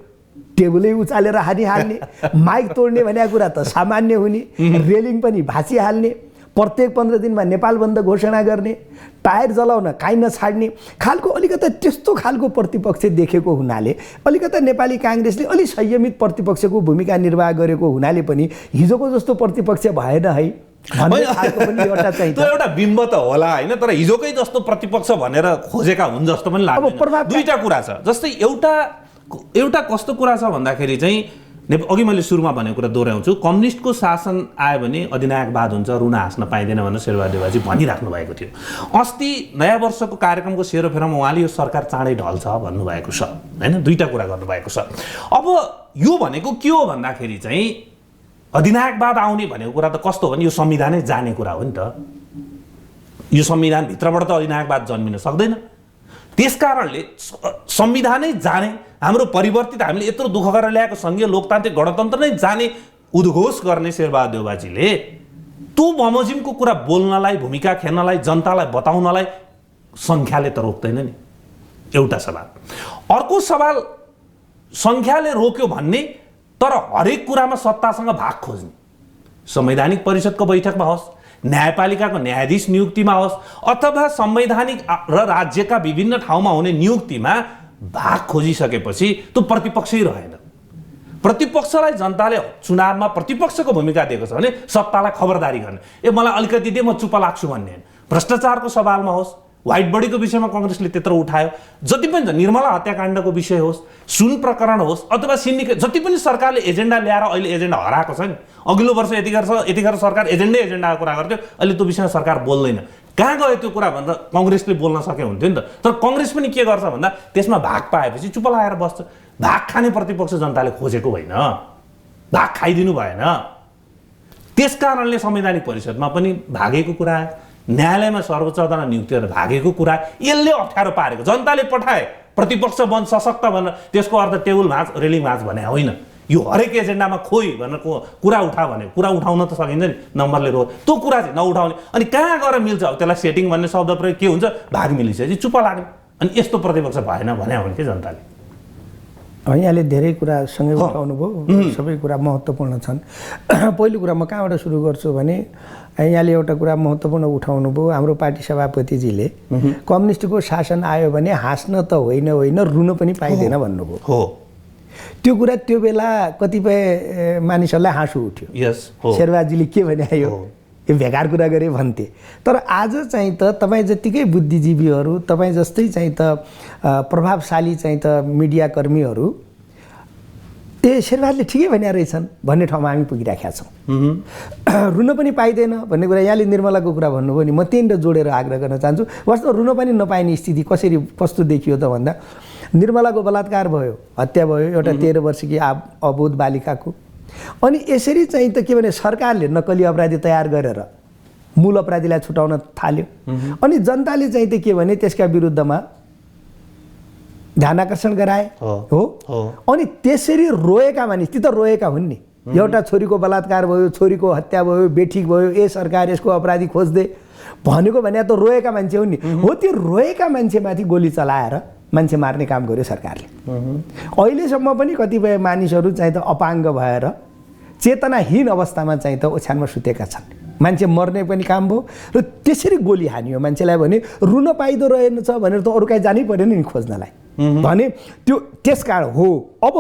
[SPEAKER 2] टेबलै उचालेर हाल्ने, माइक तोड्ने भनेको कुरा त सामान्य हुने, रेलिङ पनि भाँचिहाल्ने, प्रत्येक 15 दिनमा नेपाल बन्द घोषणा गर्ने, टायर जलाउन काहीँ नछाड्ने खालको अलिकता त्यस्तो खालको प्रतिपक्ष देखेको हुनाले अलिकता नेपाली काङ्ग्रेसले अलि संयमित प्रतिपक्षको भूमिका निर्वाह गरेको हुनाले पनि हिजोको जस्तो प्रतिपक्ष भएन है
[SPEAKER 1] एउटा बिम्ब त होला होइन, तर हिजोकै जस्तो प्रतिपक्ष भनेर खोजेका हुन् जस्तो पनि लाग्छ। दुईटा कुरा छ, जस्तै एउटा कस्तो कुरा छ भन्दाखेरि चाहिँ अघि मैले सुरुमा भनेको कुरा दोहोऱ्याउँछु, कम्युनिस्टको शासन आयो भने अधिनायकवाद हुन्छ, रुना हाँस्न पाइँदैन भनेर शेरबहादेवजी भनिराख्नु भएको थियो। अस्ति नयाँ वर्षको कार्यक्रमको सेरोफेरोमा उहाँले यो सरकार चाँडै ढल्छ भन्नुभएको छ होइन, दुईटा कुरा गर्नुभएको छ। अब यो भनेको के हो भन्दाखेरि चाहिँ अधिनायकवाद आउने भनेको कुरा त कस्तो हो भने यो संविधानै जाने कुरा हो नि त। यो संविधानभित्रबाट त अधिनायकवाद जन्मिन सक्दैन। त्यसकारणले संविधानै जाने, हाम्रो परिवर्तित हामीले यत्रो दुःख गरेर ल्याएको सङ्घीय लोकतान्त्रिक गणतन्त्र नै जाने उद्घोष गर्ने शेरबहादेवजीले त्यो बमोजिमको कुरा बोल्नलाई, भूमिका खेल्नलाई, जनतालाई बताउनलाई सङ्ख्याले त रोक्दैन नि, एउटा सवाल। अर्को सवाल, सङ्ख्याले रोक्यो भन्ने तर हरेक कुरामा सत्तासँग भाग खोज्ने, संवैधानिक परिषदको बैठकमा होस्, न्यायपालिकाको न्यायाधीश नियुक्तिमा होस्, अथवा संवैधानिक र राज्यका विभिन्न ठाउँमा हुने नियुक्तिमा भाग खोजिसकेपछि त्यो प्रतिपक्षै रहेन। प्रतिपक्षलाई जनताले चुनावमा प्रतिपक्षको भूमिका दिएको छ भने सत्तालाई खबरदारी गर्ने, मलाई अलिकति दे म चुप लाग्छु भन्ने होइन। भ्रष्टाचारको सवालमा होस्, व्हाइट बडीको विषयमा काङ्ग्रेसले त्यत्रो उठायो, जति पनि निर्मला हत्याकाण्डको विषय होस्, सुन प्रकरण होस्, अथवा सिन्डिकेट, जति पनि सरकारले एजेन्डा ल्याएर अहिले एजेन्डा हराएको छ नि। अघिल्लो वर्ष यतिखेर सरकार एजेन्डाको कुरा गर्थ्यो, अहिले त्यो विषयमा सरकार बोल्दैन। कहाँ गयो त्यो कुरा भनेर काङ्ग्रेसले बोल्न सके हुन्थ्यो नि त। तर काङ्ग्रेस पनि के गर्छ भन्दा त्यसमा भाग पाएपछि चुप लगाएर बस्छ। भाग खाने प्रतिपक्ष जनताले खोजेको होइन, भाग खाइदिनु भएन। त्यसकारणले संवैधानिक परिषदमा पनि भागेको कुरा, न्यायालयमा सर्वोच्च अदालत नियुक्ति गरेर भागेको कुरा, यसले अप्ठ्यारो पारेको। जनताले पठाए प्रतिपक्ष बन सशक्त भनेर, त्यसको अर्थ टेबल भाँच रेलिङ भाँच भने होइन, यो हरेक एजेन्डामा खोइ भनेर कुरा उठा भने कुरा उठाउन त सकिन्छ नि, नम्बरले त्यो कुरा चाहिँ नउठाउने। अनि कहाँ गएर मिल्छ, अब त्यसलाई सेटिङ भन्ने शब्द प्रयोग के हुन्छ, भाग मिलिसकेपछि चुप लाग्ने। अनि यस्तो प्रतिपक्ष भएन भने हो भने के जनताले
[SPEAKER 2] यहाँले धेरै कुरा सँगै उठाउनु भयो, सबै कुरा महत्त्वपूर्ण छन्। पहिलो कुरा म कहाँबाट सुरु गर्छु भने यहाँले एउटा कुरा महत्त्वपूर्ण उठाउनु भयो। हाम्रो पार्टी सभापतिजीले कम्युनिस्टको शासन आयो भने हाँस्न त होइन रुन पनि पाइँदैन भन्नुभयो।
[SPEAKER 1] हो,
[SPEAKER 2] त्यो कुरा त्यो बेला कतिपय मानिसहरूलाई हाँसो उठ्यो। शेरबहादुरजीले के भने आयो, यो बेकार कुरा गरे भन्थे। तर आज चाहिँ त तपाईँ जत्तिकै बुद्धिजीवीहरू, तपाईँ जस्तै चाहिँ त प्रभावशाली चाहिँ त मिडियाकर्मीहरू शेरबहादुरले ठिकै भने रहेछन् भन्ने ठाउँमा हामी पुगिराखेका छौँ। रुन पनि पाइँदैन भन्ने कुरा यहाँले निर्मलाको कुरा भन्नुभयो नि, म त्यहीँनिर जोडेर आग्रह गर्न चाहन्छु। वास्तव रुन पनि नपाइने स्थिति कसरी कस्तो देखियो त भन्दा निर्मलाको बलात्कार भयो, हत्या भयो एउटा 13 वर्षकी अबोध बालिकाको। अनि यसरी चाहिँ त के भने सरकारले नक्कली अपराधी तयार गरेर मूल अपराधीलाई छुटाउन थाल्यो। अनि जनताले चाहिँ त के भने त्यसका विरुद्धमा ध्यान आकर्षण गराए। हो, अनि त्यसरी रोएका मानिस ती त रोएका हुन् नि। एउटा छोरीको बलात्कार भयो, छोरीको हत्या भयो, बेठिक भयो, ए सरकार यसको अपराधी खोज्दे भनेको भने त रोएका मान्छे हुन् नि। हो, त्यो रोएका मान्छेमाथि गोली चलाएर मान्छे मार्ने काम गर्यो सरकारले। अहिलेसम्म पनि कतिपय मानिसहरू चाहिँ त अपाङ्ग भएर चेतनाहीन अवस्थामा चाहिँ त ओछ्यानमा सुतेका छन्। मान्छे मर्ने पनि काम भयो र त्यसरी गोली हानियो मान्छेलाई भने रुन पाइँदो रहेनछ भनेर त अरू कहीँ जानै परेन नि खोज्नलाई भने। त्यो त्यसकारण हो अब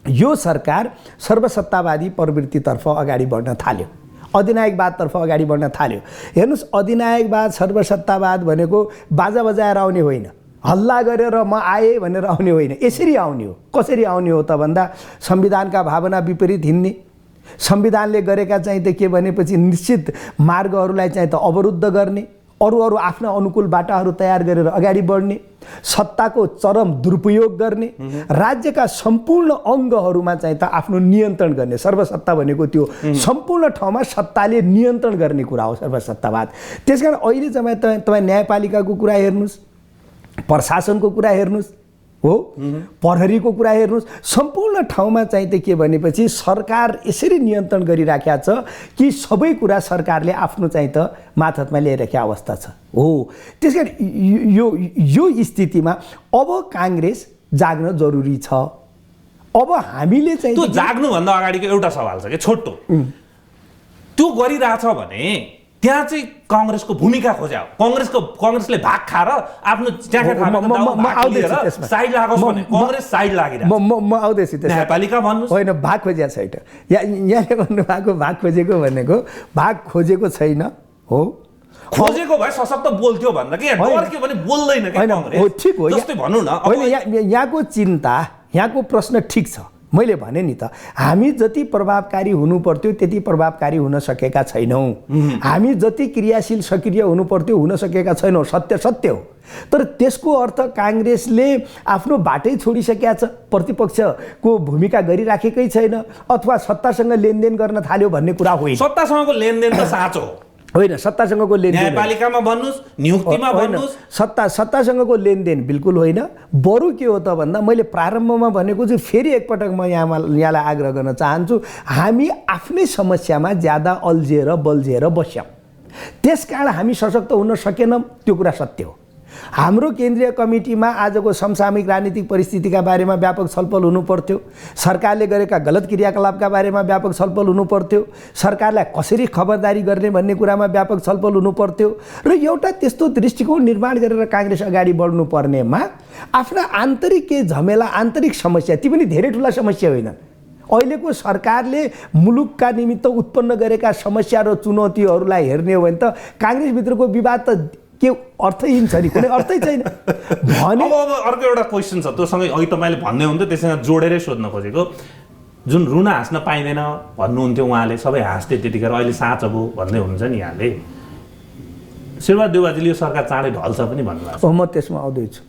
[SPEAKER 2] यो सरकार सर्वसत्तावादी प्रवृत्तितर्फ अगाडि बढ्न थाल्यो, अधिनायकवादतर्फ अगाडि बढ्न थाल्यो। हेर्नुहोस्, अधिनायकवाद सर्वसत्तावाद भनेको बाजा बजाएर आउने होइन, हल्ला गरेर म आएँ भनेर आउने होइन, यसरी आउने हो। कसरी आउने हो त भन्दा संविधानका भावना विपरीत हिँड्ने, संविधानले गरेका चाहिँ त के भनेपछि निश्चित मार्गहरूलाई चाहिँ त अवरुद्ध गर्ने, अरू आफ्ना अनुकूल बाटाहरू तयार गरेर अगाडि बढ्ने, सत्ताको चरम दुरुपयोग गर्ने, राज्यका सम्पूर्ण अङ्गहरूमा चाहिँ त आफ्नो नियन्त्रण गर्ने। सर्वसत्ता भनेको त्यो सम्पूर्ण ठाउँमा सत्ताले नियन्त्रण गर्ने कुरा हो सर्वसत्तावाद। त्यसकारण अहिले चाहिँ तपाईँ न्यायपालिकाको कुरा हेर्नुहोस्, प्रशासनको कुरा हेर्नुहोस्, हो प्रहरीको कुरा हेर्नुहोस्, सम्पूर्ण ठाउँमा चाहिँ त के भनेपछि सरकार यसरी नियन्त्रण गरिराखेका छ कि सबै कुरा सरकारले आफ्नो चाहिँ त मातहतमा ल्याइराखेको अवस्था छ। हो, त्यसकारण यो स्थितिमा अब काङ्ग्रेस जाग्न जरुरी छ। अब हामीले चाहिँ
[SPEAKER 1] त्यो जाग्नुभन्दा अगाडिको एउटा सवाल छ कि छोटो, त्यो गरिरहेछ भने त्यहाँ चाहिँ काङ्ग्रेसको भूमिका खोज्या, काङ्ग्रेसले भाग खाएर आफ्नो साइड लागोस् भने काङ्ग्रेस साइड लागिरहेको
[SPEAKER 2] म आउँदैछु।
[SPEAKER 1] न्यायपालिका भन्नुहोस्,
[SPEAKER 2] होइन भाग खोजेको छैन। यहाँले भन्नुभएको भाग खोजेको भनेको भाग खोजेको छैन। हो,
[SPEAKER 1] खोजेको भए सशक्त बोल्थ्यो भन्दा कि डर के भने बोल्दैन कि काङ्ग्रेस।
[SPEAKER 2] हो, ठिक हो,
[SPEAKER 1] जस्तै भन्नु न।
[SPEAKER 2] होइन, यहाँको चिन्ता, यहाँको प्रश्न ठिक छ। मैले भने नि त हामी जति प्रभावकारी हुनु पर्थ्यो त्यति प्रभावकारी हुन सकेका छैनौँ। हामी जति क्रियाशील सक्रिय हुनु पर्थ्यो हुन सकेका छैनौँ। सत्य हो। तर त्यसको अर्थ काङ्ग्रेसले आफ्नो बाटै छोडिसकेका छ, प्रतिपक्षको भूमिका गरिराखेकै छैन अथवा सत्तासँग लेनदेन गर्न थाल्यो भन्ने कुरा होइन।
[SPEAKER 1] सत्तासँगको लेनदेन त साँचो
[SPEAKER 2] होइन, सत्तासँगको लेनदेन
[SPEAKER 1] न्यायपालिकामा भन्नुहोस्, नियुक्तिमा भन्नुहोस्,
[SPEAKER 2] सत्तासँगको लेनदेन बिल्कुल होइन। बरु के हो त भन्दा मैले प्रारम्भमा भनेको चाहिँ फेरि एकपटक म यहाँलाई आग्रह गर्न चाहन्छु, हामी आफ्नै समस्यामा ज्यादा अल्झिएर बल्झिएर बस्यौँ, त्यसकारण हामी सशक्त हुन सकेनौँ। त्यो कुरा सत्य हो। हाम्रो केन्द्रीय कमिटीमा आजको समसामयिक राजनीतिक परिस्थितिका बारेमा व्यापक छलफल हुनु पर्थ्यो, सरकारले गरेका गलत क्रियाकलापका बारेमा व्यापक छलफल हुनु पर्थ्यो, सरकारलाई कसरी खबरदारी गर्ने भन्ने कुरामा व्यापक छलफल हुनु पर्थ्यो र एउटा त्यस्तो दृष्टिकोण निर्माण गरेर काङ्ग्रेस अगाडि बढ्नु पर्नेमा आफ्ना आन्तरिक के झमेला, आन्तरिक समस्या, ती पनि धेरै ठुला समस्या होइनन्। अहिलेको सरकारले मुलुकका निमित्त उत्पन्न गरेका समस्या र चुनौतीहरूलाई हेर्ने हो भने त काङ्ग्रेसभित्रको विवाद त के अर्थहीन छ नि, कुनै अर्थै छैन भने।
[SPEAKER 1] अब अर्को एउटा क्वेसन छ, त्योसँगै अघि तपाईँले भन्दै हुन्थ्यो, त्यससँग जोडेरै सोध्न खोजेको, जुन रुन हाँस्न पाइँदैन भन्नुहुन्थ्यो उहाँले, सबै हाँस्थे त्यतिखेर, अहिले साँचो भयो भन्दै हुनुहुन्छ नि यहाँले। शेरबहादुर देउवाजीले यो सरकार चाँडै ढल्छ पनि भन्नुभएको छ,
[SPEAKER 2] म त्यसमा आउँदैछु।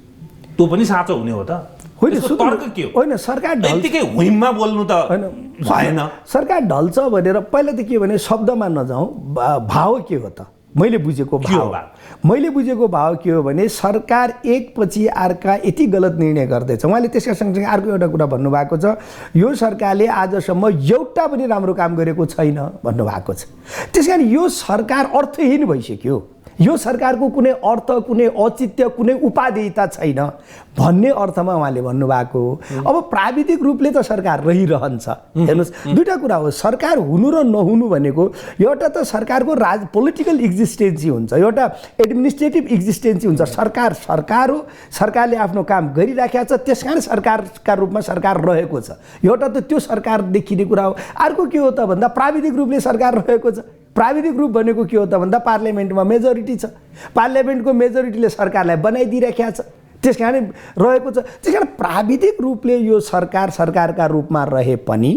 [SPEAKER 1] त्यो पनि साँचो हुने हो त? होइन, तर्क के हो?
[SPEAKER 2] होइन, सरकार
[SPEAKER 1] यतिकै हुइममा बोल्नु त भएन।
[SPEAKER 2] सरकार ढल्छ भनेर पहिला त के भने शब्दमा नजाउँ, भाव के हो त? मैले बुझेको भाव के हो भने सरकार एकपछि अर्का यति गलत निर्णय गर्दैछ। उहाँले त्यसका सँगसँगै अर्को एउटा कुरा भन्नुभएको छ, यो सरकारले आजसम्म एउटा पनि राम्रो काम गरेको छैन भन्नुभएको छ। त्यसकारण यो सरकार अर्थहीन भइसक्यो। यो सरकारको कुनै अर्थ, कुनै औचित्य, कुनै उपादेयता छैन भन्ने अर्थमा उहाँले भन्नुभएको हो। अब प्राविधिक रूपले त सरकार रहिरहन्छ। हेर्नुहोस्, दुईवटा कुरा हो, सरकार हुनु र नहुनु भनेको एउटा त सरकारको पोलिटिकल एक्जिस्टेन्सी हुन्छ, एउटा एडमिनिस्ट्रेटिभ एक्जिस्टेन्सी हुन्छ। सरकार हो, सरकारले आफ्नो काम गरिराखेको छ, त्यस कारण सरकारका रूपमा सरकार रहेको छ। एउटा त त्यो सरकार देखिने कुरा हो। अर्को के हो त भन्दा प्राविधिक रूपले सरकार रहेको छ। प्राविधिक रूप भनेको के हो त भन्दा पार्लियामेन्टमा मेजोरिटी छ, पार्लियामेन्टको मेजोरिटीले सरकारलाई बनाइदिइराखेको छ, त्यस कारण रहेको छ। त्यस कारण प्राविधिक रूपले यो सरकारका रूपमा रहे पनि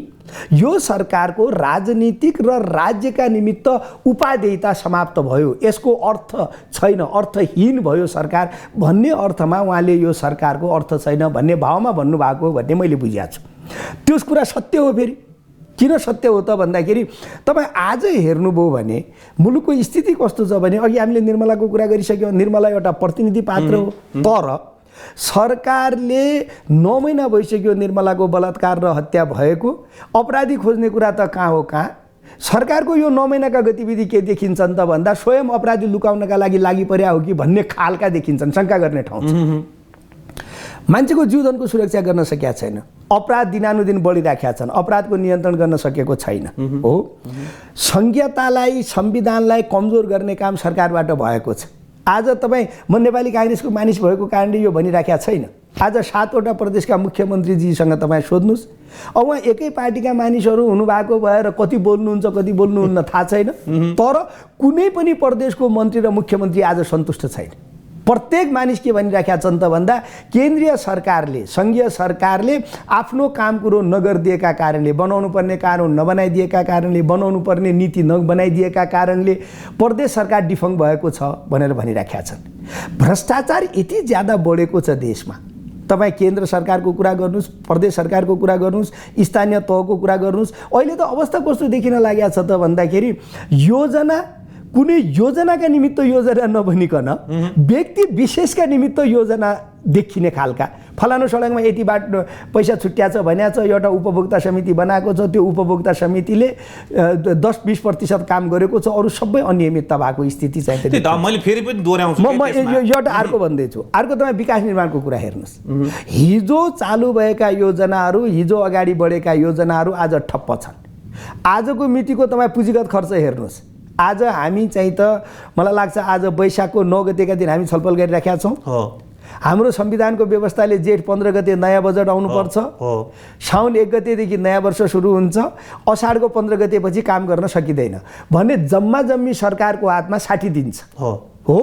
[SPEAKER 2] यो सरकारको राजनीतिक र राज्यका निमित्त उपादेयता समाप्त भयो, यसको अर्थ छैन, अर्थहीन भयो सरकार भन्ने अर्थमा उहाँले यो सरकारको अर्थ छैन भन्ने भावमा भन्नुभएको हो भन्ने मैले बुझेको छु। त्यो कुरा सत्य हो। फेरि किन सत्य हो त भन्दाखेरि तपाईँ आज हेर्नुभयो भने मुलुकको स्थिति कस्तो छ भने, अघि हामीले निर्मलाको कुरा गरिसक्यौँ, निर्मला एउटा प्रतिनिधि पात्र हो, तर सरकारले 9 महिना भइसक्यो निर्मलाको बलात्कार र हत्या भएको, अपराधी खोज्ने कुरा त कहाँ हो कहाँ। सरकारको यो 9 महिनाका गतिविधि के देखिन्छन् त भन्दा स्वयं अपराधी लुकाउनका लागि पर्या हो कि भन्ने खालका देखिन्छन्, शङ्का गर्ने ठाउँ छ। मान्छेको जीवनको सुरक्षा गर्न सकेका छैन, अपराध दिनानुदिन बढिराखेका छन्, अपराधको नियन्त्रण गर्न सकेको छैन हो। संहितालाई, संविधानलाई कमजोर गर्ने काम सरकारबाट भएको छ। आज तपाईँ म नेपाली काङ्ग्रेसको मानिस भएको कारणले यो भनिराखेका छैन। आज 7 वटा प्रदेशका मुख्यमन्त्रीजीसँग तपाईँ सोध्नुहोस्, अब उहाँ एकै पार्टीका मानिसहरू हुनुभएको भएर कति बोल्नुहुन्छ कति बोल्नुहुन्न थाहा छैन, तर कुनै पनि प्रदेशको मन्त्री र मुख्यमन्त्री आज सन्तुष्ट छैन। प्रत्येक मानिस के भनिराखेका छन् त भन्दा केन्द्रीय सरकारले, सङ्घीय सरकारले आफ्नो काम कुरो नगरिदिएका कारणले, बनाउनु पर्ने कानुन नबनाइदिएका कारणले, बनाउनु पर्ने नीति नबनाइदिएका कारणले प्रदेश सरकार डिफङ्क भएको छ भनेर भनिराखेका छन्। भ्रष्टाचार यति ज्यादा बढेको छ देशमा। तपाईँ केन्द्र सरकारको कुरा गर्नुहोस्, प्रदेश सरकारको कुरा गर्नुहोस्, स्थानीय तहको कुरा गर्नुहोस्, अहिले त अवस्था कस्तो देखिन लागेको छ त भन्दाखेरि कुनै योजनाका निमित्त योजना नबनिकन व्यक्ति विशेषका निमित्त योजना देखिने खालका, फलानु सडकमा यति बाटो पैसा छुट्याछ भनेको छ, एउटा उपभोक्ता समिति बनाएको छ, त्यो उपभोक्ता समितिले 10-20% काम गरेको छ, अरू सबै अनियमितता भएको स्थिति चाहिँ।
[SPEAKER 1] मैले फेरि पनि दोहोऱ्याउँछु,
[SPEAKER 2] म एउटा अर्को भन्दैछु। अर्को तपाईँ विकास निर्माणको कुरा हेर्नुहोस्, हिजो चालु भएका योजनाहरू, हिजो अगाडि बढेका योजनाहरू आज ठप्प छन्। आजको मितिको तपाईँ पुँजीगत खर्च हेर्नुहोस्, आज हामी चाहिँ त मलाई लाग्छ आज वैशाखको 9 गतेका दिन हामी छलफल गरिराखेका छौँ। हाम्रो संविधानको व्यवस्थाले जेठ 15 गते नयाँ बजेट आउनुपर्छ, साउन 1 गतेदेखि नयाँ वर्ष सुरु हुन्छ, असाढको 15 गतेपछि काम गर्न सकिँदैन भने जम्मी सरकारको हातमा 60 दिन छ हो।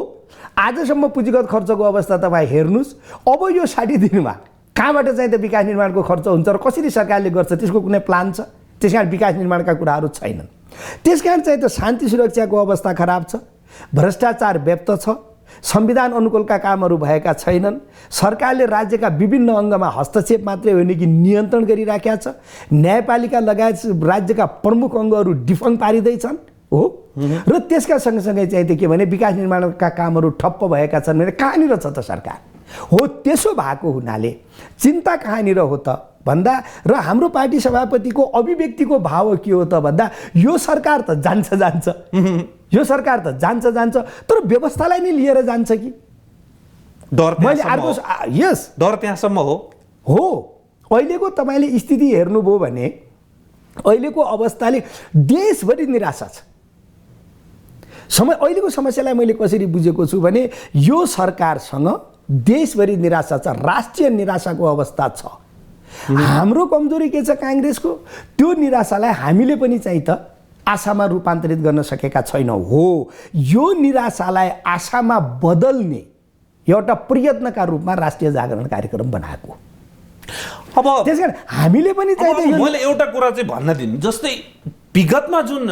[SPEAKER 2] आजसम्म पुँजीगत खर्चको अवस्था तपाईँ हेर्नुहोस्। अब यो 60 दिनमा कहाँबाट चाहिँ त विकास निर्माणको खर्च हुन्छ र कसरी सरकारले गर्छ त्यसको कुनै प्लान छ? त्यस कारण विकास निर्माणका कुराहरू छैनन्। त्यस कारण चाहिँ त शान्ति सुरक्षाको अवस्था खराब छ, भ्रष्टाचार व्याप्त छ, संविधान अनुकूलका कामहरू भएका छैनन्, सरकारले राज्यका विभिन्न अङ्गमा हस्तक्षेप मात्रै होइन कि नियन्त्रण गरिराखेका छ, न्यायपालिका लगायत राज्यका प्रमुख अङ्गहरू डिफङ्क पारिँदैछन् हो। र त्यसका सँगसँगै चाहिँ त के भने विकास निर्माणका कामहरू ठप्प भएका छन् भने कहाँनिर छ त सरकार हो? त्यसो भएको हुनाले चिन्ता कहाँनिर हो त भन्दा र हाम्रो पार्टी सभापतिको अभिव्यक्तिको भाव के हो त भन्दा यो सरकार त जान्छ यो सरकार त जान्छ तर व्यवस्थालाई नै लिएर जान्छ कि
[SPEAKER 1] डर?
[SPEAKER 2] मैले अर्को यस
[SPEAKER 1] डर त्यहाँसम्म हो।
[SPEAKER 2] अहिलेको तपाईँले स्थिति हेर्नुभयो भने अहिलेको अवस्थाले देशभरि निराशा छ। अहिलेको समस्यालाई मैले कसरी बुझेको छु भने यो सरकारसँग देशभरि निराशा छ, राष्ट्रिय निराशाको अवस्था छ। हाम्रो कमजोरी के छ काङ्ग्रेसको? त्यो निराशालाई हामीले पनि चाहिँ त आशामा रूपान्तरित गर्न सकेका छैनौँ हो। यो निराशालाई आशामा बदल्ने एउटा प्रयत्नका रूपमा राष्ट्रिय जागरण कार्यक्रम बनाएको।
[SPEAKER 1] अब
[SPEAKER 2] त्यसकारण हामीले पनि चाहिँ
[SPEAKER 1] मैले एउटा कुरा चाहिँ भन्न दिनु, जस्तै विगतमा जुन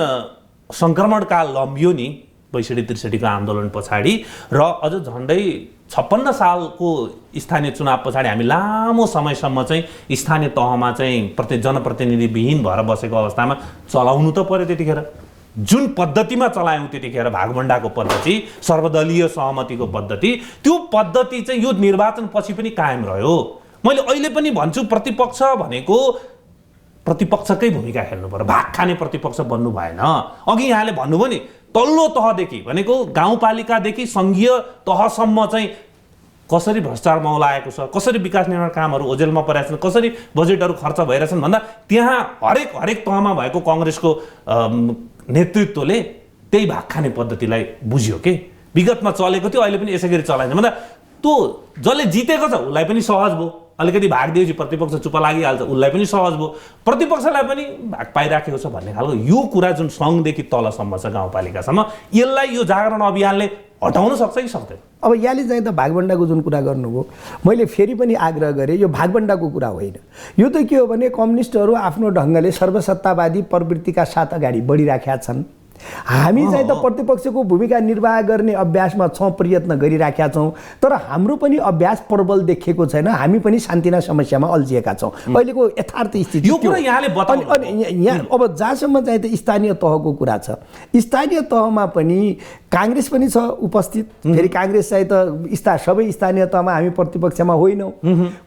[SPEAKER 1] सङ्क्रमणकाल लम्बियो नि 62-63 को आन्दोलन पछाडि र अझ झन्डै 56 सालको स्थानीय चुनाव पछाडि हामी लामो समयसम्म चाहिँ स्थानीय तहमा चाहिँ जनप्रतिनिधि विहीन भएर बसेको अवस्थामा चलाउनु त पर्यो। त्यतिखेर जुन पद्धतिमा चलायौँ त्यतिखेर भागभण्डाको पद्धति, सर्वदलीय सहमतिको पद्धति, त्यो पद्धति चाहिँ यो निर्वाचन पछि पनि कायम रह्यो। मैले अहिले पनि भन्छु प्रतिपक्ष भनेको प्रतिपक्षकै भूमिका खेल्नु पर्यो, भाग खाने प्रतिपक्ष बन्नु भएन। अघि यहाँले भन्नुभयो नि तल्लो तहदेखि भनेको गाउँपालिकादेखि सङ्घीय तहसम्म चाहिँ कसरी भ्रष्टाचार मौलाएको छ, कसरी विकास निर्माण कामहरू ओझेलमा परेका छन्, कसरी बजेटहरू खर्च भइरहेछन् भन्दा त्यहाँ हरेक तहमा भएको काङ्ग्रेसको नेतृत्वले त्यही भाग खाने पद्धतिलाई बुझ्यो के विगतमा चलेको थियो, अहिले पनि यसै गरी चलाइन्छ भन्दा त्यो जसले जितेको छ उसलाई पनि सहज भयो, अलिकति भाग दिएपछि प्रतिपक्ष चुप लागिहाल्छ उसलाई पनि सहज भयो, प्रतिपक्षलाई पनि भाग पाइराखेको छ भन्ने खालको यो कुरा जुन सङ्घदेखि तलसम्म छ गाउँपालिकासम्म, यसलाई यो जागरण अभियानले हटाउन सक्छ कि सक्दैन?
[SPEAKER 2] अब यहाँले चाहिँ त भागभण्डाको जुन कुरा गर्नुभयो, मैले फेरि पनि आग्रह गरेँ यो भागभण्डाको कुरा होइन। यो त के हो भने कम्युनिस्टहरू आफ्नो ढङ्गले सर्वसत्तावादी प्रवृत्तिका साथ अगाडि बढिराखेका छन्। हामी चाहिँ त प्रतिपक्षको भूमिका निर्वाह गर्ने अभ्यासमा छौँ, प्रयत्न गरिराखेका छौँ, तर हाम्रो पनि अभ्यास प्रबल देखिएको छैन। हामी पनि शान्तिना समस्यामा अल्झिएका छौँ। अहिलेको यथार्थ स्थिति
[SPEAKER 1] यो कुरा यहाँले बताउनु।
[SPEAKER 2] अनि यहाँ अब जहाँसम्म चाहिँ त स्थानीय तहको कुरा छ, स्थानीय तहमा पनि काङ्ग्रेस पनि छ उपस्थित। फेरि काङ्ग्रेस चाहिँ त सबै स्थानीय तहमा हामी प्रतिपक्षमा होइनौँ।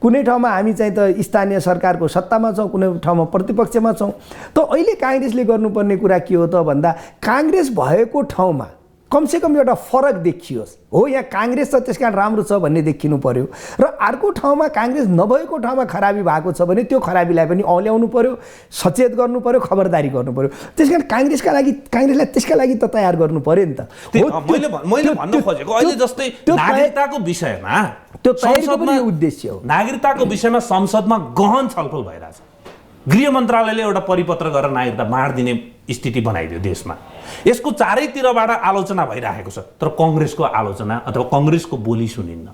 [SPEAKER 2] कुनै ठाउँमा हामी चाहिँ त स्थानीय सरकारको सत्तामा छौँ, कुनै ठाउँमा प्रतिपक्षमा छौँ। त अहिले काङ्ग्रेसले गर्नुपर्ने कुरा के हो त भन्दा काङ्ग्रेस भएको ठाउँमा कमसेकम एउटा फरक देखियोस्। हो यहाँ काङ्ग्रेस छ त्यस कारण राम्रो छ भन्ने देखिनु पर्यो, र अर्को ठाउँमा काङ्ग्रेस नभएको ठाउँमा खराबी भएको छ भने त्यो खराबीलाई पनि औल्याउनु पर्यो, सचेत गर्नु पर्यो, खबरदारी गर्नु पर्यो। त्यस कारण काङ्ग्रेसलाई त्यसका लागि त तयार गर्नु पर्यो नि त।
[SPEAKER 1] मैले भन्न खोजेको अहिले जस्तै नागरिकताको विषयमा
[SPEAKER 2] त्यो तयारीको पनि उद्देश्य हो।
[SPEAKER 1] नागरिकताको विषयमा संसदमा गहन छलफल भइरहेछ। गृह मन्त्रालयले एउटा परिपत्र गरेर नागरिकता बाँडिदिने स्थिति बनाइदियो देशमा। यसको चारैतिरबाट आलोचना भइरहेको छ, तर कङ्ग्रेसको आलोचना अथवा कङ्ग्रेसको बोली सुनिन्न।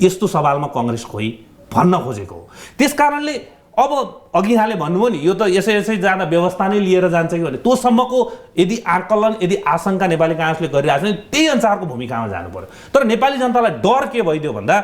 [SPEAKER 1] यस्तो सवालमा कङ्ग्रेस खोइ भन्न खोजेको हो। त्यस कारणले अब अघि यहाँले भन्नुभयो नि यो त यसै जाँदा व्यवस्था नै लिएर जान्छ कि भने तोसम्मको यदि आकलन यदि आशंका नेपाली काङ्ग्रेसले गरिरहेको छ भने त्यही अनुसारको भूमिकामा जानु पर्यो। तर नेपाली जनतालाई डर के भइदियो भन्दा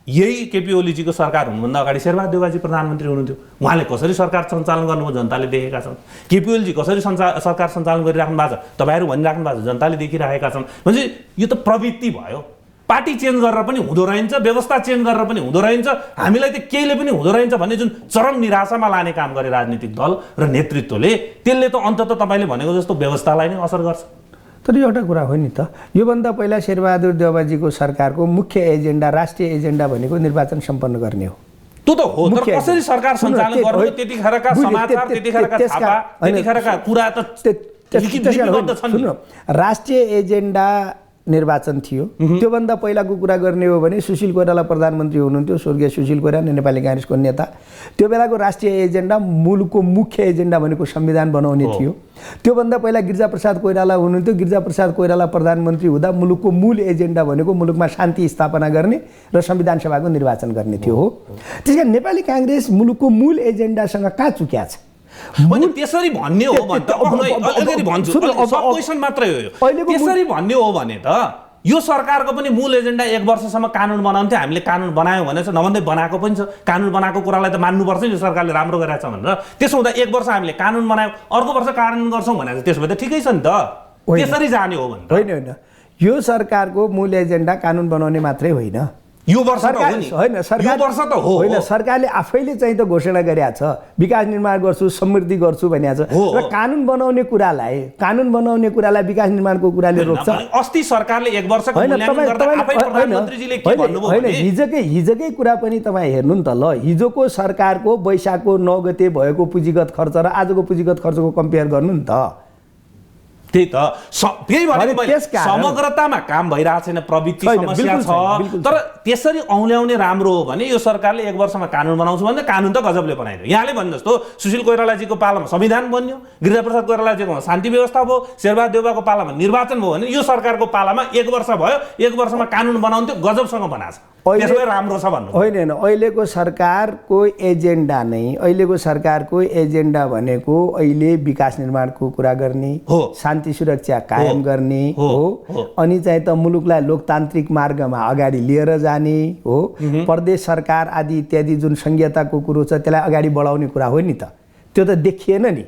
[SPEAKER 1] यही केपी ओलीजीको सरकार हुनुभन्दा अगाडि शेरबहादुर देउवाजी प्रधानमन्त्री हुनुहुन्थ्यो। उहाँले कसरी सरकार सञ्चालन गर्नुभयो जनताले देखेका छन्। केपी ओलीजी कसरी सरकार सञ्चालन गरिराख्नु भएको छ तपाईँहरू भनिराख्नु भएको छ, जनताले देखिरहेका छन्। भने यो त प्रवृत्ति भयो। पार्टी चेन्ज गरेर पनि हुँदो रहेछ, व्यवस्था चेन्ज गरेर पनि हुँदो रहेछ, हामीलाई त केहीले पनि हुँदो रहेछ भन्ने जुन चरम निराशामा लाने काम गरे राजनीतिक दल र नेतृत्वले, त्यसले त अन्ततः तपाईँले भनेको जस्तो व्यवस्थालाई नै असर गर्छ।
[SPEAKER 2] तर एउटा कुरा हो नि त, योभन्दा पहिला शेरबहादुर देउवाजीको सरकारको मुख्य एजेन्डा राष्ट्रिय एजेन्डा भनेको निर्वाचन सम्पन्न गर्ने हो।
[SPEAKER 1] त्यो त हो, तर कसरी सरकार सञ्चालन गर्नु त्यतिखेरका समाचार त्यतिखेरका छापा त्यतिखेरका कुरा त
[SPEAKER 2] सुन्नु, राष्ट्रिय एजेन्डा निर्वाचन थियो। त्योभन्दा पहिलाको कुरा गर्ने हो भने सुशील कोइराला प्रधानमन्त्री हुनुहुन्थ्यो, स्वर्गीय सुशील कोइराला नेपाली काङ्ग्रेसको नेता। त्यो बेलाको राष्ट्रिय एजेन्डा मुलुकको मुख्य एजेन्डा भनेको संविधान बनाउने थियो। त्योभन्दा पहिला गिरिजाप्रसाद कोइराला हुनुहुन्थ्यो। गिरिजाप्रसाद कोइराला प्रधानमन्त्री हुँदा मुलुकको मूल एजेन्डा भनेको मुलुकमा शान्ति स्थापना गर्ने र संविधान सभाको निर्वाचन गर्ने थियो। हो त्यसकारण नेपाली काङ्ग्रेस मुलुकको मूल एजेन्डासँग कहाँ चुक्या छ?
[SPEAKER 1] त्यसरी भन्ने हो भने त्यसरी भन्ने हो भने त यो सरकारको पनि मूल एजेन्डा 1 वर्षसम्म कानुन बनाउँथ्यो। हामीले कानुन बनायौँ भने छ, नभन्दै बनाएको पनि छ। कानुन बनाएको कुरालाई त मान्नुपर्छ नि, यो सरकारले राम्रो गरेको छ भनेर। त्यसो हुँदा 1 वर्ष हामीले कानुन बनायौँ, अर्को वर्ष कानुन गर्छौँ भने त्यसो भए त ठिकै छ नि त। त्यसरी जाने हो भने
[SPEAKER 2] होइन, यो सरकारको मूल एजेन्डा कानुन बनाउने मात्रै होइन।
[SPEAKER 1] यो वर्ष होइन,
[SPEAKER 2] सरकारले आफैले चाहिँ त घोषणा गरेका छ विकास निर्माण गर्छु, समृद्धि गर्छु भनेको छ। र कानुन बनाउने कुरालाई विकास निर्माणको कुराले रोक्छ।
[SPEAKER 1] अस्ति सरकारले 1 वर्षको मूल्याङ्कन गर्दा आफै प्रधानमन्त्रीजीले के भन्नुभयो
[SPEAKER 2] होइन, हिजोकै कुरा पनि तपाईँ हेर्नु नि त। ल हिजोको सरकारको वैशाखको 9 गते भएको पुँजीगत खर्च र आजको पुँजीगत खर्चको कम्पेयर गर्नु नि त।
[SPEAKER 1] त्यही त फेरि भनेको समग्रतामा काम भइरहेको छैन, प्रवृत्ति समस्या छ। तर त्यसरी औल्याउने राम्रो हो भने यो सरकारले 1 वर्षमा कानुन बनाउँछु भने कानुन त गजबले बनाइदियो। यहाँले भने जस्तो सुशील कोइरालाजीको पालामा संविधान बन्यो, गिरिजाप्रसाद कोइरालाजीको शान्ति व्यवस्था भयो, शेरबहादुर देउवाको पालामा निर्वाचन भयो भने यो सरकारको पालामा 1 वर्ष भयो, 1 वर्षमा कानुन बनाउँथ्यो, गजबसँग बनाएको छ। राम्रो छ भन्नु
[SPEAKER 2] होइन। अहिलेको सरकारको एजेन्डा भनेको अहिले विकास निर्माणको कुरा गर्ने हो, शान्ति सुरक्षा कायम गर्ने हो, अनि चाहिँ त मुलुकलाई लोकतान्त्रिक मार्गमा अगाडि लिएर जाने हो। प्रदेश सरकार आदि इत्यादि जुन संघीयताको कुरो छ त्यसलाई अगाडि बढाउने कुरा हो नि त। त्यो त देखिएन नि।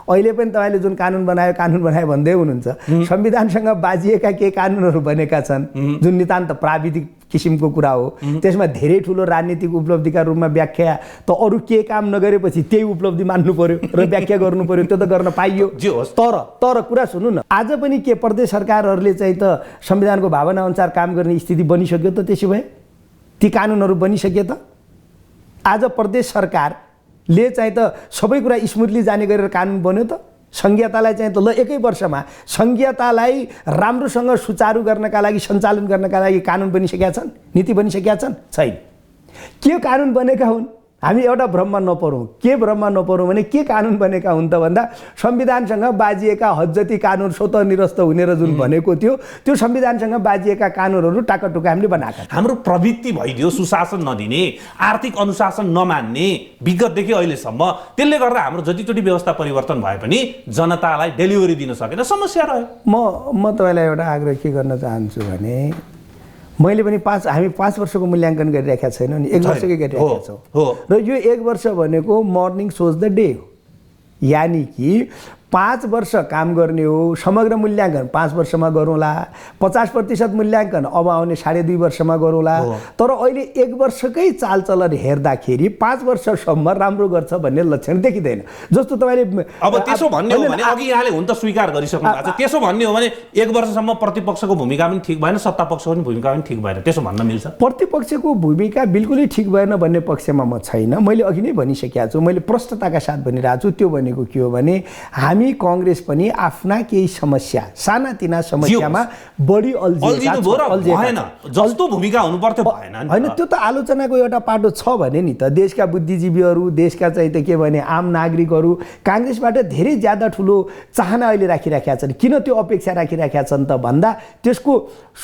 [SPEAKER 2] अहिले पनि तपाईँले जुन कानुन बनायो भन्दै हुनुहुन्छ संविधानसँग बाजिएका केही कानुनहरू बनेका छन् जुन नितान्त प्राविधिक किसिमको कुरा हो त्यसमा धेरै ठुलो राजनीतिक उपलब्धिका रूपमा व्याख्या त अरू के काम नगरेपछि त्यही उपलब्धि मान्नु पर्यो र व्याख्या गर्नु पर्यो त्यो त गर्न पाइयो तर कुरा सुन्नु न आज पनि के प्रदेश सरकारहरूले चाहिँ त संविधानको भावना अनुसार काम गर्ने स्थिति बनिसक्यो त त्यसो भए ती कानुनहरू बनिसके त आज प्रदेश सरकारले चाहिँ त सबै कुरा स्मुथली जाने गरेर कानुन बन्यो त संघीयतालाई चाहिँ त ल एकै वर्षमा संघीयतालाई राम्रोसँग सुचारू गर्नका लागि सञ्चालन गर्नका लागि कानुन बनिसकेका छन् नीति बनिसकेका छन् छैन के कानुन बनेका हुन् हामी एउटा भ्रममा नपरौँ के भ्रममा नपरौँ भने के कानुन बनेका हुन् त भन्दा संविधानसँग बाजिएका हद कानुन स्वतः निरस्त हुने र जुन भनेको थियो त्यो संविधानसँग बाजिएका कानुनहरू टाकाटुका हामीले बनाएका
[SPEAKER 1] हाम्रो प्रवृत्ति भइदियो सुशासन नदिने आर्थिक अनुशासन नमान्ने विगतदेखि अहिलेसम्म त्यसले गर्दा हाम्रो जतिचोटि व्यवस्था परिवर्तन भए पनि जनतालाई डेलिभरी दिन सकेन समस्या रह्यो
[SPEAKER 2] म तपाईँलाई एउटा आग्रह के गर्न चाहन्छु भने मैले पनि हामी 5 वर्षको मूल्याङ्कन गरिरहेका छैनौँ नि 1 वर्षकै गरिरहेका छौँ र यो 1 वर्ष भनेको मर्निङ सोज द डे हो यानि कि 5 वर्ष काम गर्ने हो समग्र मूल्याङ्कन 5 वर्षमा गरौँला 50% मूल्याङ्कन अब आउने 2.5 वर्षमा गरौँला तर अहिले 1 वर्षकै चालचलन हेर्दाखेरि 5 वर्षसम्म राम्रो गर्छ भन्ने लक्षण देखिँदैन जस्तो तपाईँले
[SPEAKER 1] अब त्यसो भन्ने हो भने अघि यहाँले हुन त स्वीकार गरिसक्नु भएको छ त्यसो भन्ने हो भने 1 वर्षसम्म प्रतिपक्षको भूमिका पनि ठिक भएन सत्तापक्षको पनि भूमिका पनि ठिक भएन त्यसो भन्न मिल्छ
[SPEAKER 2] प्रतिपक्षको भूमिका बिल्कुलै ठिक भएन भन्ने पक्षमा म छैन मैले अघि नै भनिसकेको छु मैले प्रष्टताका साथ भनिरहेको छु त्यो भनेको के हो भने हामी कांग्रेस पनि आफ्ना केही समस्या सानातिना समस्यामा बढी
[SPEAKER 1] भएन जस्तो भूमिका हुनु पर्थ्यो भएन
[SPEAKER 2] हैन त्यो त आलोचनाको एउटा पाटो छ भने नि त देशका बुद्धिजीवीहरू देशका चाहिँ त के भने आम नागरिकहरू कांग्रेसबाट धेरै ज्यादा ठुलो चाहना अहिले राखिराखेका छन् किन त्यो अपेक्षा राखिराखेका छन् त भन्दा त्यसको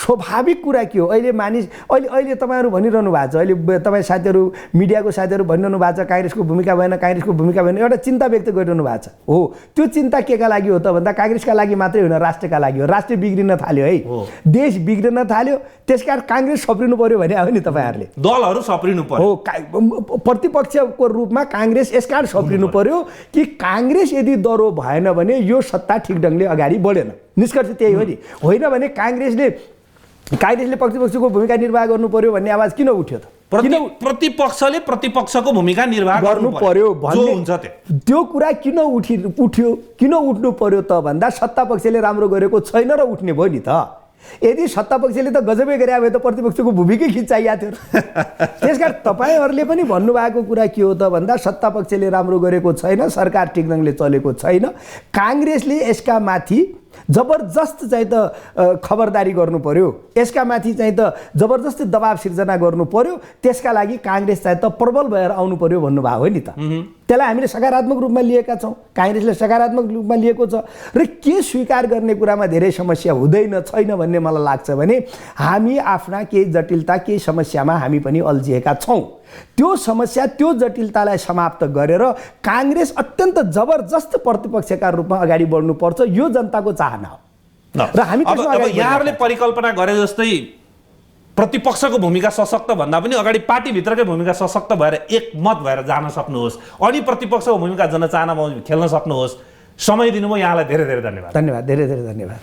[SPEAKER 2] स्वाभाविक कुरा के हो अहिले मानिस अहिले तपाईहरु भनिरहनु भएको छ अहिले तपाई साथीहरु मिडियाको साथीहरु भनिरहनु भएको छ कांग्रेसको भूमिका भएन एउटा चिन्ता व्यक्त गरिरहनु भएको छ हो त्यो चिन्ता केका लागि हो त भन्दा कांग्रेसका लागि मात्रै होइन राष्ट्रका लागि हो राष्ट्र बिग्रिन थाल्यो है देश बिग्रिन थाल्यो त्यसकारण कांग्रेस सप्रिनु पर्यो भने हो नि तपाईहरुले
[SPEAKER 1] दलहरु सप्रिनु पर्यो
[SPEAKER 2] हो प्रतिपक्षको रूपमा कांग्रेस यसकारण सप्रिनु पर्यो कि कांग्रेस यदि दरो भएन भने यो सत्ता ठीक ढंगले अगाडि बढेन निष्कर्ष त्यही हो नि होइन भने कांग्रेसले प्रतिपक्षको भूमिका निर्वाह गर्नु पर्यो भन्ने आवाज किन उठ्यो त
[SPEAKER 1] प्रतिपक्षले प्रतिपक्षको भूमिका निर्वाह गर्नु पर्यो भन्ने हुन्छ
[SPEAKER 2] त्यो कुरा किन उठ्यो किन उठ्नु पर्यो त भन्दा सत्ता पक्षले राम्रो गरेको छैन र उठ्ने भयो नि त यदि सत्ता पक्षले त गजबै गरे भए त प्रतिपक्षको भूमिकै खिचाइया थियो त्यसकारण तपाईहरुले पनि भन्नुभएको कुरा के हो त भन्दा सत्ता पक्षले राम्रो गरेको छैन सरकार ठीक ढंगले चलेको छैन कांग्रेसले यसका माथि जबरजस्त चाहिँ त खबरदारी गर्नु पर्यो यसका माथि चाहिँ त जबरजस्त दबाव सिर्जना गर्नु पर्यो त्यसका लागि कांग्रेस चाहिँ त प्रबल भएर आउनु पर्यो भन्नुभएको हो नि त त्यसलाई हामीले सकारात्मक रूपमा लिएका छौं कांग्रेसले सकारात्मक रूपमा लिएको छ र के स्वीकार गर्ने कुरामा धेरै समस्या हुँदैन छैन भन्ने मलाई लाग्छ भने हामी आफ्ना केही जटिलता केही समस्यामा हामी पनि अल्झिएका छौं त्यो समस्या त्यो जटिलतालाई समाप्त गरेर कांग्रेस अत्यन्त जबरजस्त प्रतिपक्षका रूपमा अगाडि बढ्नु पर्छ यो जनताको चाहना हो र हामी
[SPEAKER 1] अब यहाँहरुले परिकल्पना गरे जस्तै प्रतिपक्षको भूमिका सशक्त भन्दा पनि अगाडि पार्टी भित्रकै भूमिका सशक्त भएर एकमत भएर जान सक्नुहोस् अनि प्रतिपक्षको भूमिका जनचाहनामा खेल्न सक्नुहोस् समय दिनुभयो यहाँलाई धेरै धेरै धन्यवाद
[SPEAKER 2] धेरै धेरै धन्यवाद